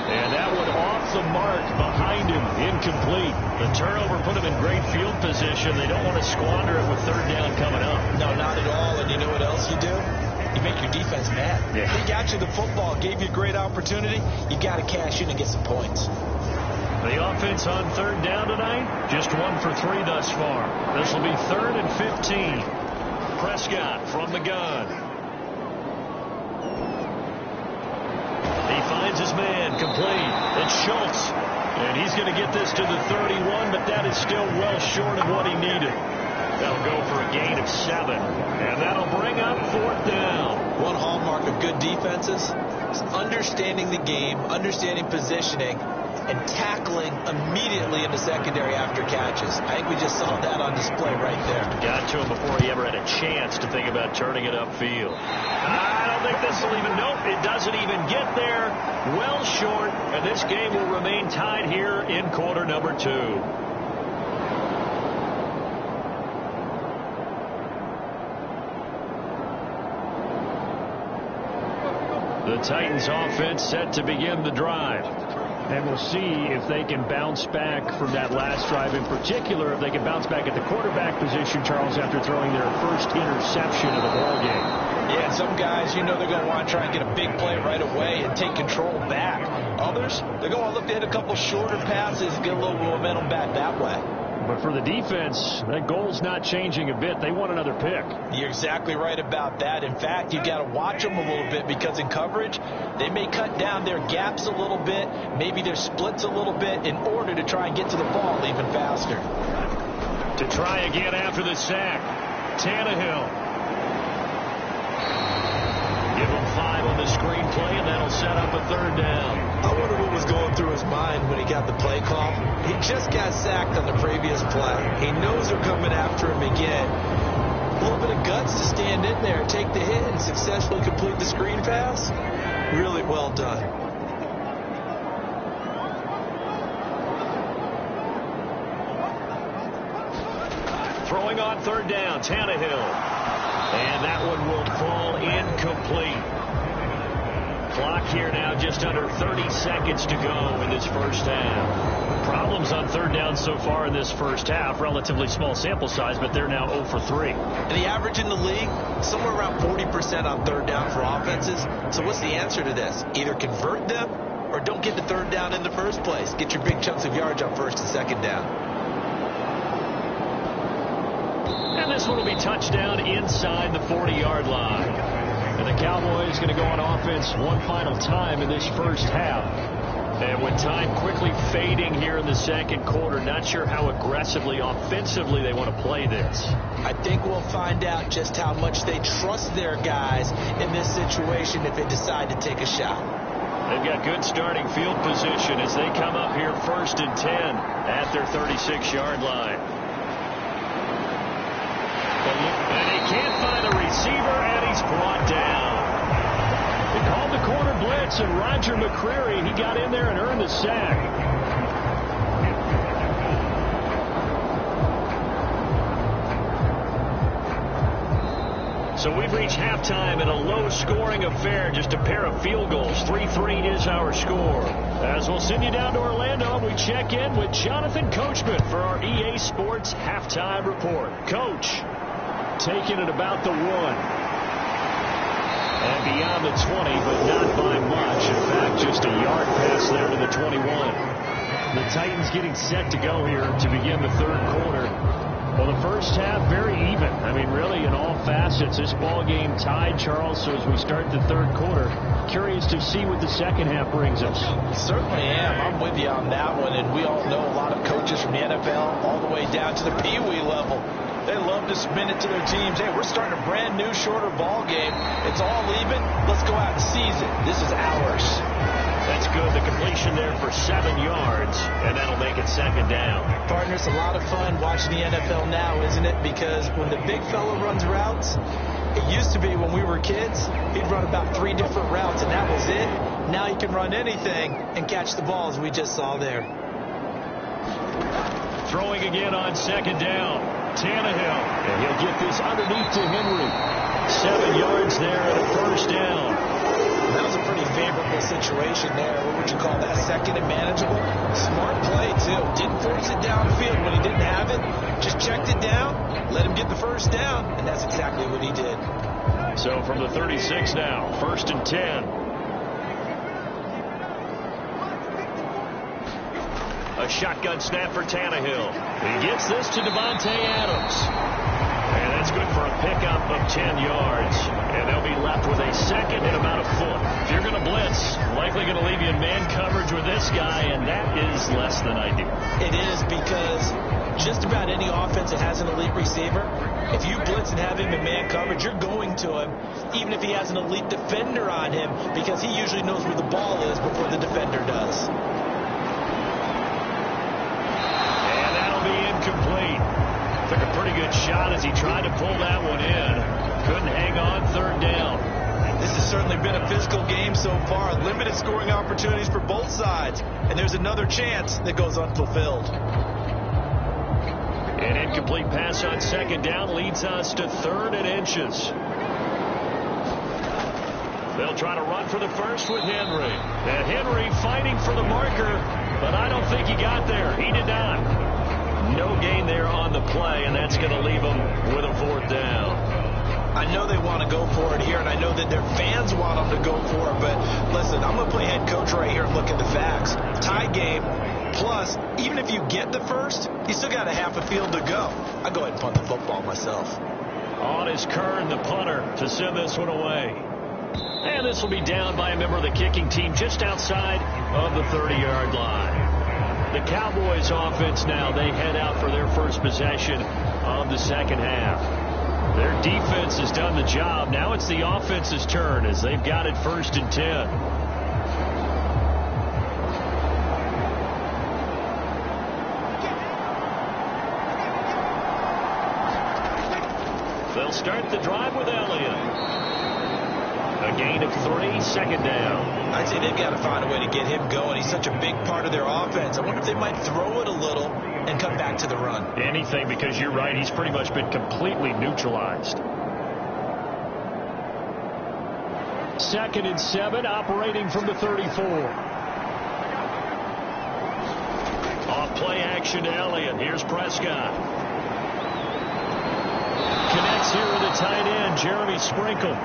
Speaker 4: And that one off the mark behind him, incomplete. The turnover put him in great field position. They don't want to squander it with 3rd down coming up.
Speaker 5: No, not at all. And you know what else you do? You make your defense mad.
Speaker 4: Yeah.
Speaker 5: They got you the football, gave you a great opportunity. You got to cash in and get some points.
Speaker 4: The offense on 3rd down tonight, just 1 for 3 thus far. This will be 3rd and 15. Prescott from the gun. He finds his man, complete. It's Schultz. And he's going to get this to the 31, but that is still well short of what he needed. That'll go for a gain of 7. And that'll bring up 4th down.
Speaker 5: One hallmark of good defenses is understanding the game, understanding positioning, and tackling immediately in the secondary after catches. I think we just saw that on display right there.
Speaker 4: Got to him before he ever had a chance to think about turning it upfield. I don't think this will even, nope, it doesn't even get there. Well short, and this game will remain tied here in quarter number 2. The Titans offense set to begin the drive. And we'll see if they can bounce back from that last drive, in particular, if they can bounce back at the quarterback position, Charles, after throwing their first interception of the ball game.
Speaker 5: Yeah, some guys, you know, they're going to want to try and get a big play right away and take control back. Others, they're going to look to hit a couple shorter passes, get a little momentum back that way.
Speaker 4: But for the defense, that goal's not changing a bit. They want another pick.
Speaker 5: You're exactly right about that. In fact, you got to watch them a little bit, because in coverage, they may cut down their gaps a little bit, maybe their splits a little bit, in order to try and get to the ball even faster.
Speaker 4: To try again after the sack, Tannehill. Give him 5 on the screenplay, and that'll set up a 3rd down.
Speaker 5: I wonder what was going through his mind when he got the play call. He just got sacked on the previous play. He knows they're coming after him again. A little bit of guts to stand in there, take the hit, and successfully complete the screen pass. Really well done.
Speaker 4: Throwing on 3rd down, Tannehill. And that one will fall incomplete. Clock here now just under 30 seconds to go in this first half. Problems on 3rd down so far in this first half. Relatively small sample size, but they're now 0 for 3.
Speaker 5: And the average in the league, somewhere around 40% on 3rd down for offenses. So what's the answer to this? Either convert them or don't get the 3rd down in the first place. Get your big chunks of yards on 1st and 2nd down.
Speaker 4: And this one will be touchdown inside the 40-yard line. And the Cowboys going to go on offense one final time in this first half. And with time quickly fading here in the second quarter, not sure how aggressively, offensively they want to play this.
Speaker 5: I think we'll find out just how much they trust their guys in this situation if they decide to take a shot.
Speaker 4: They've got good starting field position as they come up here 1st and 10 at their 36-yard line. And he can't find a receiver, and he's brought down. They called the corner blitz, and Roger McCreary, he got in there and earned the sack. So we've reached halftime in a low-scoring affair, just a pair of field goals. 3-3 is our score. As we'll send you down to Orlando, we check in with Jonathan Coachman for our EA Sports Halftime Report. Coach. taken at about the 1. And beyond the 20, but not by much. In fact, just a yard pass there to the 21. The Titans getting set to go here to begin the third quarter. Well, the first half, very even. I mean, really, in all facets, this ball game tied, Charles. So as we start the third quarter, curious to see what the second half brings us.
Speaker 5: Certainly am. I'm with you on that one. And we all know a lot of coaches from the NFL all the way down to the Pee Wee level. They love to spin it to their teams. Hey, we're starting a brand new, shorter ball game. It's all even. Let's go out and seize it. This is ours.
Speaker 4: That's good. The completion there for 7 yards, and that'll make it second down.
Speaker 5: Partner, it's a lot of fun watching the NFL now, isn't it? Because when the big fella runs routes, it used to be when we were kids, he'd run about 3 different routes, and that was it. Now he can run anything and catch the ball, as we just saw there.
Speaker 4: Throwing again on second down. Tannehill, and he'll get this underneath to Henry. 7 yards there and a first down.
Speaker 5: That was a pretty favorable situation there. What would you call that? Second and manageable? Smart play, too. Didn't force it downfield when he didn't have it. Just checked it down, let him get the first down, and that's exactly what he did.
Speaker 4: So from the 36 now, 1st and 10. A shotgun snap for Tannehill. He gets this to Devontae Adams. And that's good for a pickup of 10 yards. And they'll be left with a second and about a foot. If you're going to blitz, likely going to leave you in man coverage with this guy, and that is less than ideal.
Speaker 5: It is, because just about any offense that has an elite receiver, if you blitz and have him in man coverage, you're going to him, even if he has an elite defender on him, because he usually knows where the ball is before the defender does.
Speaker 4: And that'll be incomplete. Took a pretty good shot as he tried to pull that one in. Couldn't hang on, third down.
Speaker 5: This has certainly been a physical game so far. Limited scoring opportunities for both sides. And there's another chance that goes unfulfilled.
Speaker 4: An incomplete pass on second down leads us to 3rd and inches. They'll try to run for the first with Henry. And Henry fighting for the marker, but I don't think he got there. He did not. No gain there on the play, and that's going to leave them with a 4th down.
Speaker 5: I know they want to go for it here, and I know that their fans want them to go for it, but listen, I'm going to play head coach right here and look at the facts. Tie game, plus, even if you get the first, you still got a half a field to go. I'll go ahead and punt the football myself.
Speaker 4: On is Kern, the punter, to send this one away. And this will be down by a member of the kicking team just outside of the 30-yard line. The Cowboys offense now, they head out for their first possession of the second half. Their defense has done the job. Now it's the offense's turn as they've got it 1st and 10. They'll start the drive with Elliott. A gain of 3, second down.
Speaker 5: I'd say they've got to find a way to get him going. He's such a big part of their offense. I wonder if they might throw it a little and come back to the run.
Speaker 4: Anything, because you're right. He's pretty much been completely neutralized. 2nd and 7, operating from the 34. Off play action to Elliott. Here's Prescott. Connects here with the tight end, Jeremy Sprinkle.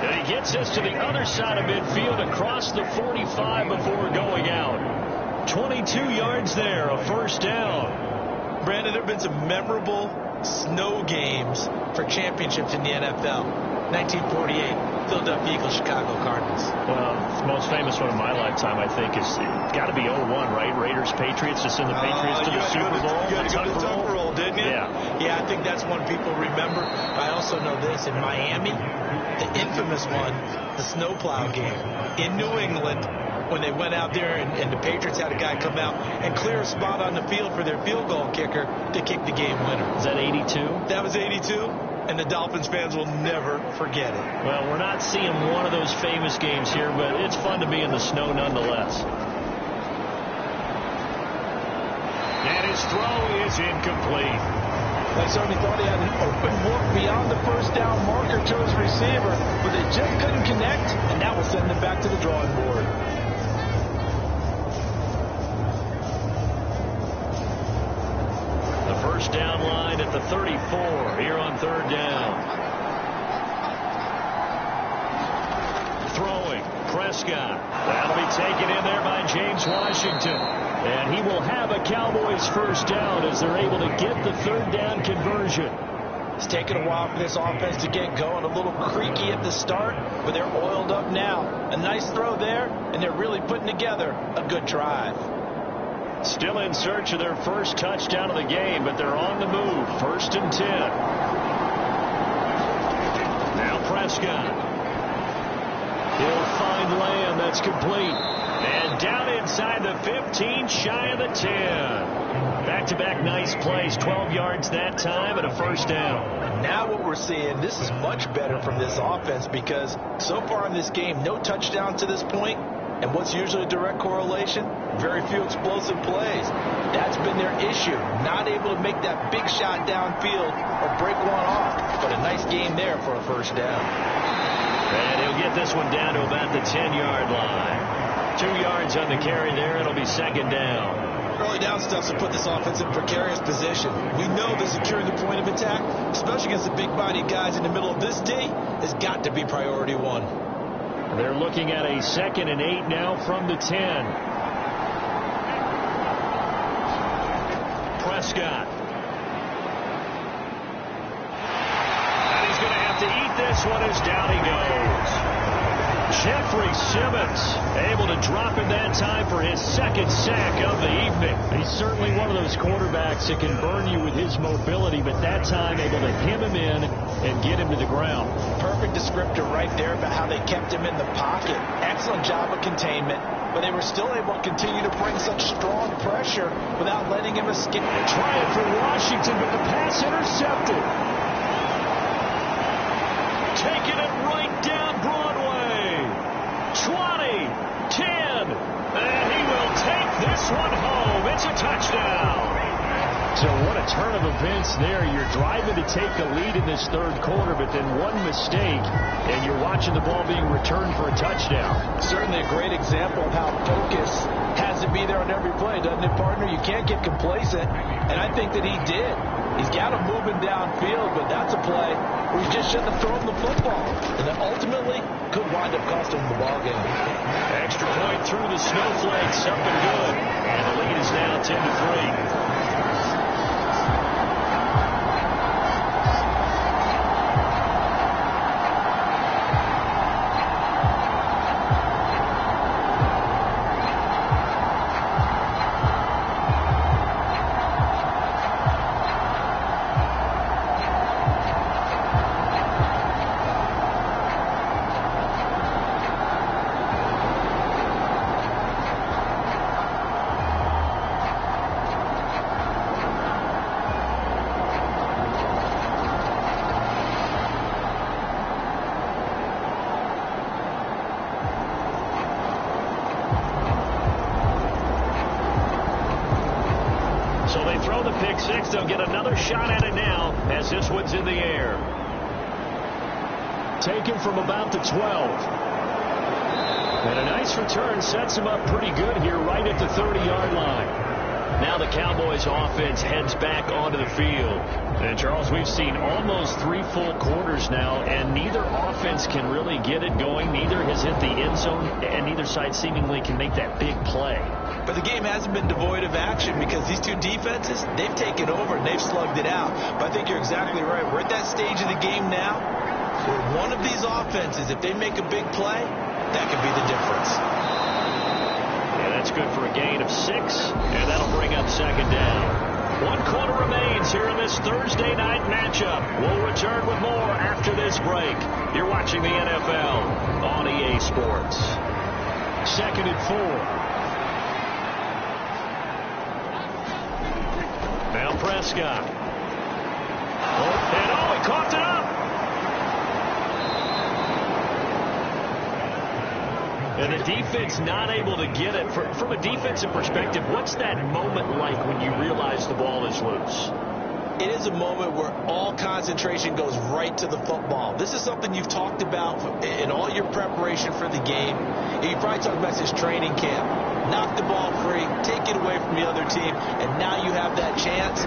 Speaker 4: And he gets this to the other side of midfield across the 45 before going out. 22 yards there, a first down.
Speaker 5: Brandon, there have been some memorable snow games for championships in the NFL. 1948, Philadelphia Eagles, Chicago Cardinals.
Speaker 4: Well, the most famous one of my lifetime, I think, is got to be 01, right? Raiders, Patriots, to send the Patriots to the Super Bowl.
Speaker 5: You had to go to the Tucker Roll, didn't you?
Speaker 4: Yeah.
Speaker 5: Yeah, I think that's one people remember. I also know this, in Miami, the infamous one, the snowplow game. In New England, when they went out there and the Patriots had a guy come out and clear a spot on the field for their field goal kicker to kick the game winner.
Speaker 4: Is that 82?
Speaker 5: That was 82. And the Dolphins fans will never forget it.
Speaker 4: Well, we're not seeing one of those famous games here, but it's fun to be in the snow nonetheless. And his throw is incomplete.
Speaker 5: They certainly thought he had an open look beyond the first down marker to his receiver, but they just couldn't connect, and that will send them back to the drawing board.
Speaker 4: The first first down line at the 34 here on third down. Throwing, Prescott. That'll be taken in there by James Washington. And he will have a Cowboys first down as they're able to get the third down conversion.
Speaker 5: It's taken a while for this offense to get going. A little creaky at the start, but they're oiled up now. A nice throw there, and they're really putting together a good drive.
Speaker 4: Still in search of their first touchdown of the game, but they're on the move. 1st and 10. Now Prescott. He'll find Lamb. That's complete. And down inside the 15, shy of the 10. Back-to-back nice plays, 12 yards that time and a first down.
Speaker 5: Now what we're seeing, this is much better from this offense because so far in this game, no touchdown to this point. And what's usually a direct correlation? Very few explosive plays. That's been their issue. Not able to make that big shot downfield or break one off. But a nice game there for a first down.
Speaker 4: And he'll get this one down to about the 10-yard line. 2 yards on the carry there. It'll be second down.
Speaker 5: Early down stuff to put this offense in precarious position. We know that securing the point of attack, especially against the big-bodied guys in the middle of this D, has got to be priority one.
Speaker 4: They're looking at a 2nd and 8 now from the 10. Prescott. And he's going to have to eat this one as down he goes. Jeffrey Simmons able to drop in that time for his 2nd sack of the evening. He's certainly one of those quarterbacks that can burn you with his mobility, but that time able to hem him in and get him to the ground.
Speaker 5: Perfect descriptor right there about how they kept him in the pocket. Excellent job of containment, but they were still able to continue to bring such strong pressure without letting him escape.
Speaker 4: Trying for Washington, but the pass intercepted. Taking it right down Broadway. 20, 10, and he will take this one home. It's a touchdown. So what a turn of events there. You're driving to take the lead in this third quarter, but then one mistake, and you're watching the ball being returned for a touchdown.
Speaker 5: Certainly a great example of how focus has to be there on every play, doesn't it, partner? You can't get complacent, and I think that he did. He's got him moving downfield, but that's a play where he just shouldn't have thrown the football, and that ultimately could wind up costing him the ball game.
Speaker 4: Extra point through the snowflakes, up and good, and the lead is now 10-3. They'll get another shot at it now as this one's in the air. Taken from about the 12. And a nice return sets him up pretty good here right at the 30-yard line. Now the Cowboys offense heads back onto the field. And Charles, we've seen almost 3 full quarters now, and neither offense can really get it going. Neither has hit the end zone, and neither side seemingly can make that big play.
Speaker 5: But the game hasn't been devoid of action because these two defenses, they've taken over and they've slugged it out. But I think you're exactly right. We're at that stage of the game now where one of these offenses, if they make a big play, that could be the difference.
Speaker 4: Yeah, that's good for a gain of 6, and that'll bring up second down. 1 quarter remains here in this Thursday night matchup. We'll return with more after this break. You're watching the NFL on EA Sports. 2nd and 4. Now Prescott. And he coughed it up. And the defense not able to get it. From a defensive perspective, what's that moment like when you realize the ball is loose?
Speaker 5: It is a moment where all concentration goes right to the football. This is something you've talked about in all your preparation for the game. You probably talked about this training camp. Knock the ball free, take it away from the other team, and now you have that chance.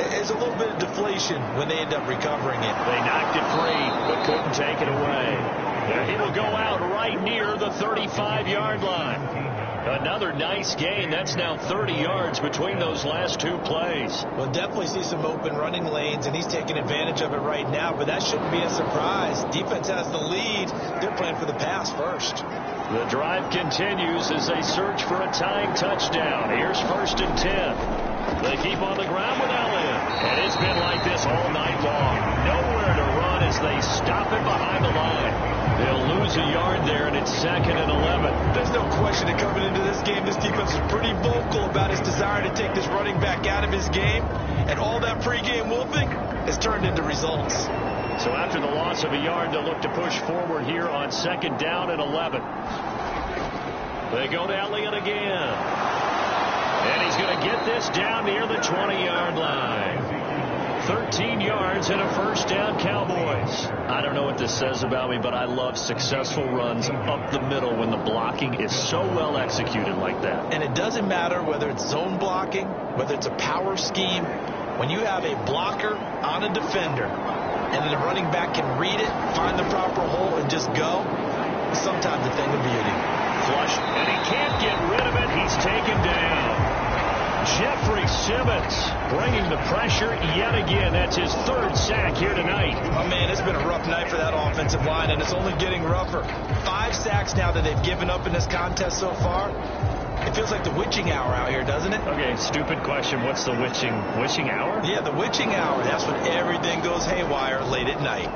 Speaker 5: There's a little bit of deflation when they end up recovering it.
Speaker 4: They knocked it free, but couldn't take it away. It'll go out right near the 35-yard line. Another nice gain. That's now 30 yards between those last two plays.
Speaker 5: We'll definitely see some open running lanes, and he's taking advantage of it right now, but that shouldn't be a surprise. Defense has the lead. They're playing for the pass first.
Speaker 4: The drive continues as they search for a tying touchdown. Here's 1st and 10. They keep on the ground with Elliott. And it's been like this all night long. Nowhere to run as they stop it behind the line. They'll lose a yard there, and it's 2nd and 11.
Speaker 5: There's no question that coming into this game, this defense is pretty vocal about his desire to take this running back out of his game. And all that pregame wolfing has turned into results.
Speaker 4: So after the loss of a yard, they'll look to push forward here on 2nd down and 11. They go to Elliott again. And he's going to get this down near the 20-yard line. 13 yards and a 1st down, Cowboys. I don't know what this says about me, but I love successful runs up the middle when the blocking is so well executed like that.
Speaker 5: And it doesn't matter whether it's zone blocking, whether it's a power scheme. When you have a blocker on a defender and then the running back can read it, find the proper hole, and just go, it's sometimes a thing of beauty.
Speaker 4: Flush, and he can't get rid of it. He's taken down. Jeffrey Simmons bringing the pressure yet again. That's his 3rd sack here tonight.
Speaker 5: Oh, man, it's been a rough night for that offensive line, and it's only getting rougher. 5 sacks now that they've given up in this contest so far. It feels like the witching hour out here, doesn't it?
Speaker 4: Okay, stupid question. What's the witching hour?
Speaker 5: Yeah, the witching hour. That's when everything goes haywire late at night.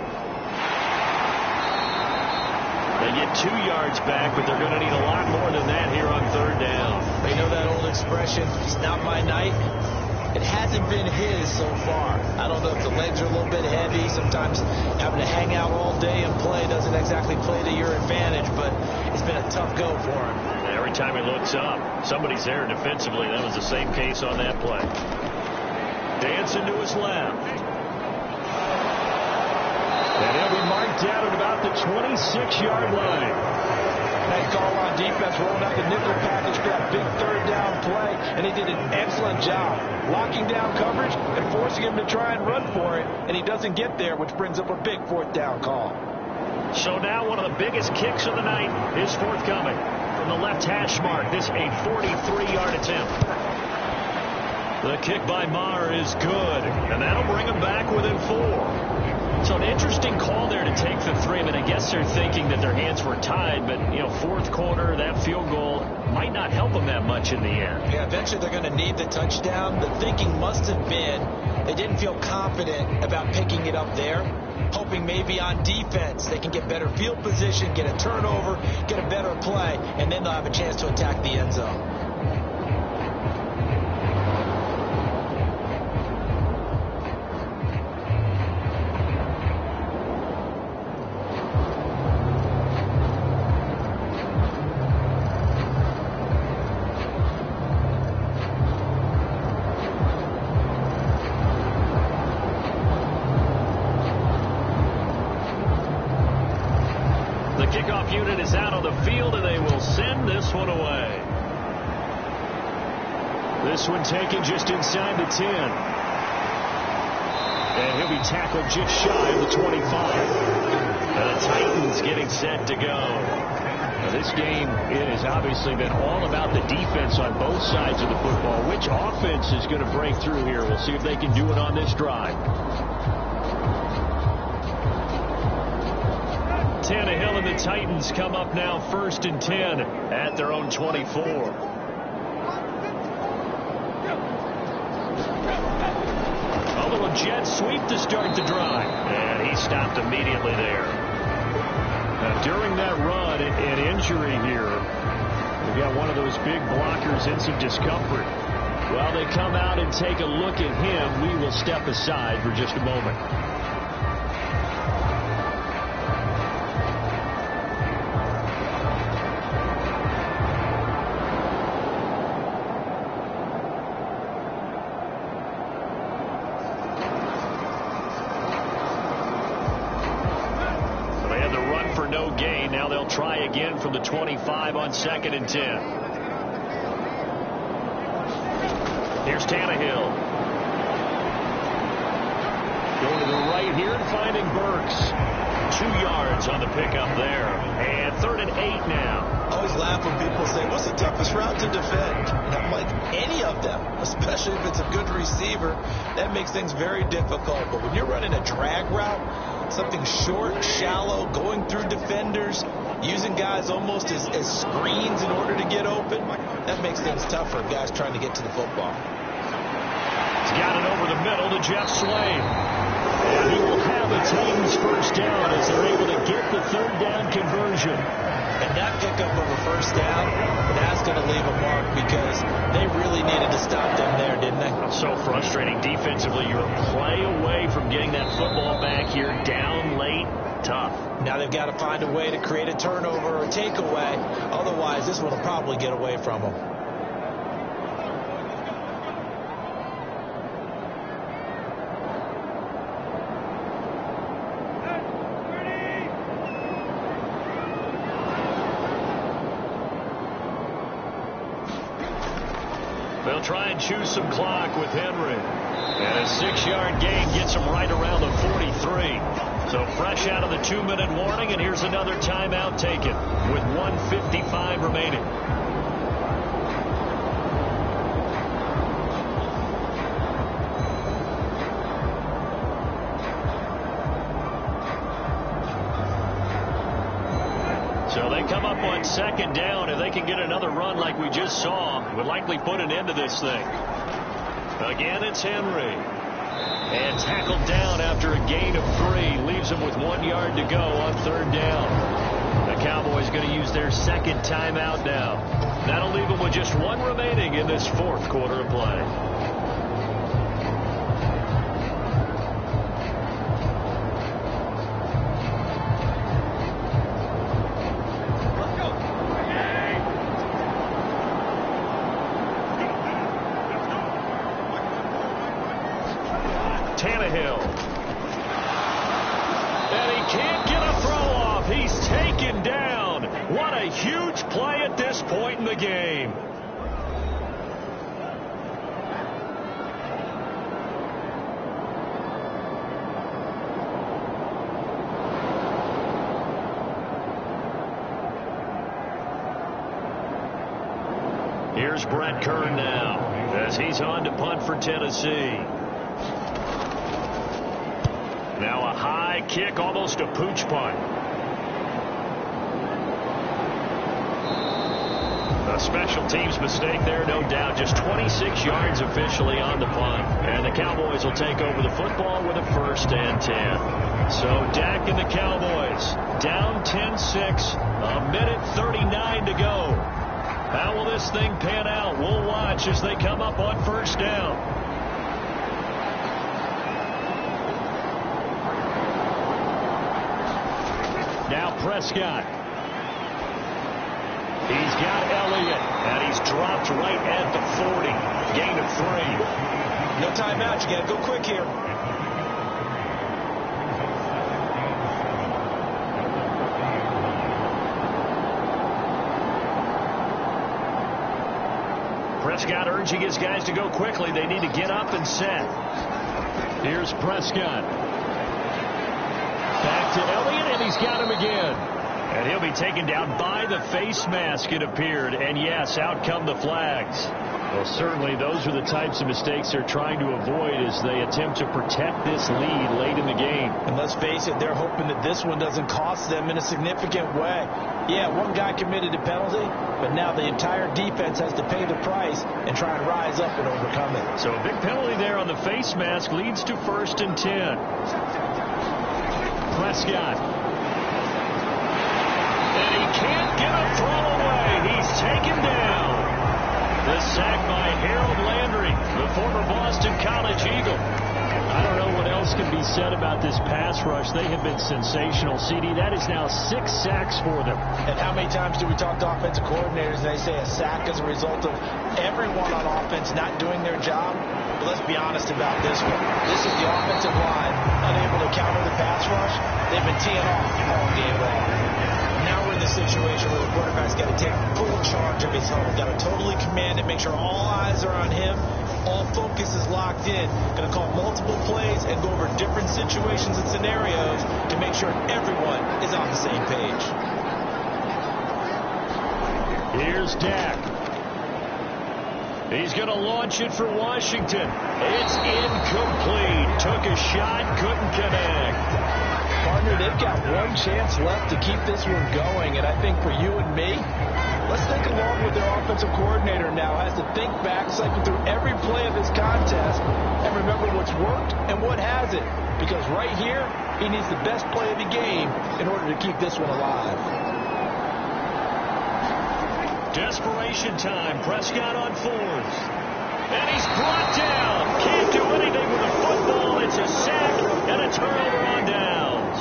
Speaker 4: They get 2 yards back, but they're going to need a lot more than that here on 3rd down.
Speaker 5: They know that old expression, it's not my night. It hasn't been his so far. I don't know if the legs are a little bit heavy. Sometimes having to hang out all day and play doesn't exactly play to your advantage, but it's been a tough go for him.
Speaker 4: Every time he looks up, somebody's there defensively. That was the same case on that play. Dancing to his left. And he'll be marked down at about the 26-yard line.
Speaker 5: Nice call on defense, rolling out the nickel package for that big 3rd down play, and he did an excellent job locking down coverage and forcing him to try and run for it, and he doesn't get there, which brings up a big 4th down call.
Speaker 4: So now one of the biggest kicks of the night is forthcoming from the left hash mark. This a 43-yard attempt. The kick by Maher is good, and that'll bring him back within 4. So an interesting call there to take the 3. I mean, I guess they're thinking that their hands were tied, but, 4th quarter, that field goal might not help them that much in the end.
Speaker 5: Yeah, eventually they're going to need the touchdown. The thinking must have been they didn't feel confident about picking it up there, hoping maybe on defense they can get better field position, get a turnover, get a better play, and then they'll have a chance to attack the end zone.
Speaker 4: Unit is out on the field, and they will send this one away. This one taken just inside the 10. And he'll be tackled just shy of the 25. And the Titans getting set to go. Now this game, it has obviously been all about the defense on both sides of the football. Which offense is going to break through here? We'll see if they can do it on this drive. Tannehill and the Titans come up now 1st and 10 at their own 24. A little jet sweep to start the drive. And he stopped immediately there. Now, during that run, an injury here. We've got one of those big blockers in some discomfort. While they come out and take a look at him, we will step aside for just a moment. Now they'll try again from the 25 on 2nd and 10. Here's Tannehill. Going to the right here and finding Burks. 2 yards on the pickup there. And 3rd and 8 now.
Speaker 5: I always laugh when people say, what's the toughest route to defend? And I'm like, any of them, especially if it's a good receiver. That makes things very difficult. But when you're running a drag route, something short, shallow, going through defenders, using guys almost as screens in order to get open, that makes things tougher, guys trying to get to the football.
Speaker 4: He's got it over the middle to Jeff Slade. And he will have a team's first down as they're able to get the 3rd down conversion.
Speaker 5: And that pickup of a first down, that's going to leave a mark because they really needed to stop them there, didn't they?
Speaker 4: So frustrating defensively. You're a play away from getting that football back here down late. Tough.
Speaker 5: Now they've got to find a way to create a turnover or a takeaway. Otherwise, this one will probably get away from them.
Speaker 4: They'll try and choose some clock with Henry. And a 6-yard gain gets him right around the 43. So fresh out of the 2-minute warning, and here's another timeout taken with 1:55 remaining. So they come up on 2nd down. If they can get another run like we just saw, would likely put an end to this thing. Again, it's Henry. And tackled down after a gain of 3. Leaves him with 1 yard to go on 3rd down. The Cowboys going to use their 2nd timeout now. That'll leave them with just 1 remaining in this 4th quarter of play. Tannehill. And he can't get a throw off. He's taken down. What a huge play at this point in the game. Here's Brett Kern now as he's on to punt for Tennessee. Now a high kick, almost a pooch punt. A special teams mistake there, no doubt. Just 26 yards officially on the punt. And the Cowboys will take over the football with a 1st and 10. So Dak and the Cowboys down 10-6, a minute 39 to go. How will this thing pan out? We'll watch as they come up on 1st down. Now Prescott. He's got Elliott, and he's dropped right at the 40. Gain of 3.
Speaker 5: No timeout. You got to go quick here.
Speaker 4: Prescott urging his guys to go quickly. They need to get up and set. Here's Prescott. Back to Elliott, and he's got him again. And he'll be taken down by the face mask, it appeared. And yes, out come the flags. Well, certainly those are the types of mistakes they're trying to avoid as they attempt to protect this lead late in the game.
Speaker 5: And let's face it, they're hoping that this one doesn't cost them in a significant way. Yeah, one guy committed a penalty, but now the entire defense has to pay the price and try and rise up and overcome it.
Speaker 4: So a big penalty there on the face mask leads to 1st and 10. Prescott. And he can't get a throw away. He's taken down. The sack by Harold Landry, the former Boston College Eagle. I don't know what else can be said about this pass rush. They have been sensational. CD, that is now 6 sacks for them.
Speaker 5: And how many times do we talk to offensive coordinators and they say a sack is a result of everyone on offense not doing their job? But let's be honest about this one. This is the offensive line unable to counter the pass rush. They've been teeing off all game long. Now we're in the situation where the quarterback's got to take full charge of his home. Got to totally command it, make sure all eyes are on him, all focus is locked in. Going to call multiple plays and go over different situations and scenarios to make sure everyone is on the same page.
Speaker 4: Here's Dak. He's going to launch it for Washington. It's incomplete. Took a shot, couldn't connect.
Speaker 5: Partner, they've got one chance left to keep this one going, and I think for you and me, let's think along with their offensive coordinator now. Has to think back, cycle through every play of this contest, and remember what's worked and what hasn't. Because right here, he needs the best play of the game in order to keep this one alive.
Speaker 4: Desperation time. Prescott on fourth. And he's brought down. Can't do anything with the football. It's a sack and a turnover on downs.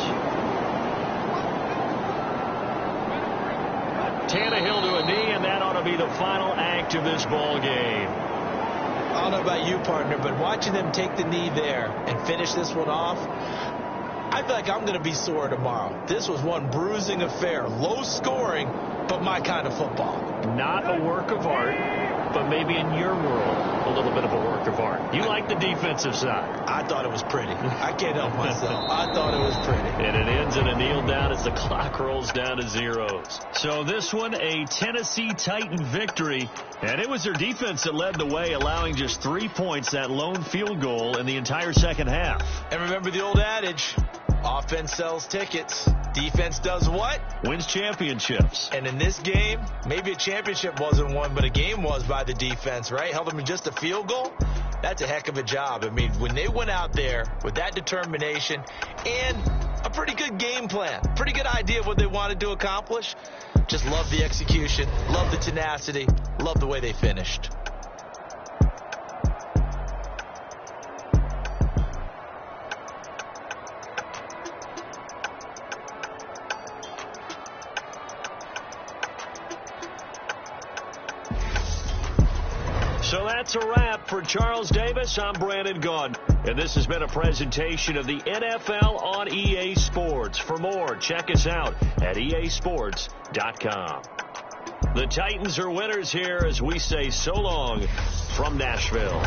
Speaker 4: Tannehill to a knee, and that ought to be the final act of this ball game.
Speaker 5: I don't know about you, partner, but watching them take the knee there and finish this one off, I feel like I'm going to be sore tomorrow. This was one bruising affair. Low scoring, but my kind of football.
Speaker 4: Not a work of art, but maybe in your world, a little bit of a work of art. You like the defensive side.
Speaker 5: I thought it was pretty. I can't help myself. I thought it was pretty.
Speaker 4: And it ends in a kneel down as the clock rolls down to zeros. So this one, a Tennessee Titan victory. And it was their defense that led the way, allowing just 3 points, that lone field goal in the entire second half.
Speaker 5: And remember the old adage, offense sells tickets. Defense does what?
Speaker 4: Wins championships.
Speaker 5: And in this game, maybe a championship wasn't won, but a game was by the defense, right? Held them in just a field goal. That's a heck of a job. I mean, when they went out there with that determination and a pretty good game plan, pretty good idea of what they wanted to accomplish, just love the execution, love the tenacity, love the way they finished.
Speaker 4: So that's a wrap for Charles Davis. I'm Brandon Gaudin, and this has been a presentation of the NFL on EA Sports. For more, check us out at easports.com. The Titans are winners here as we say so long from Nashville.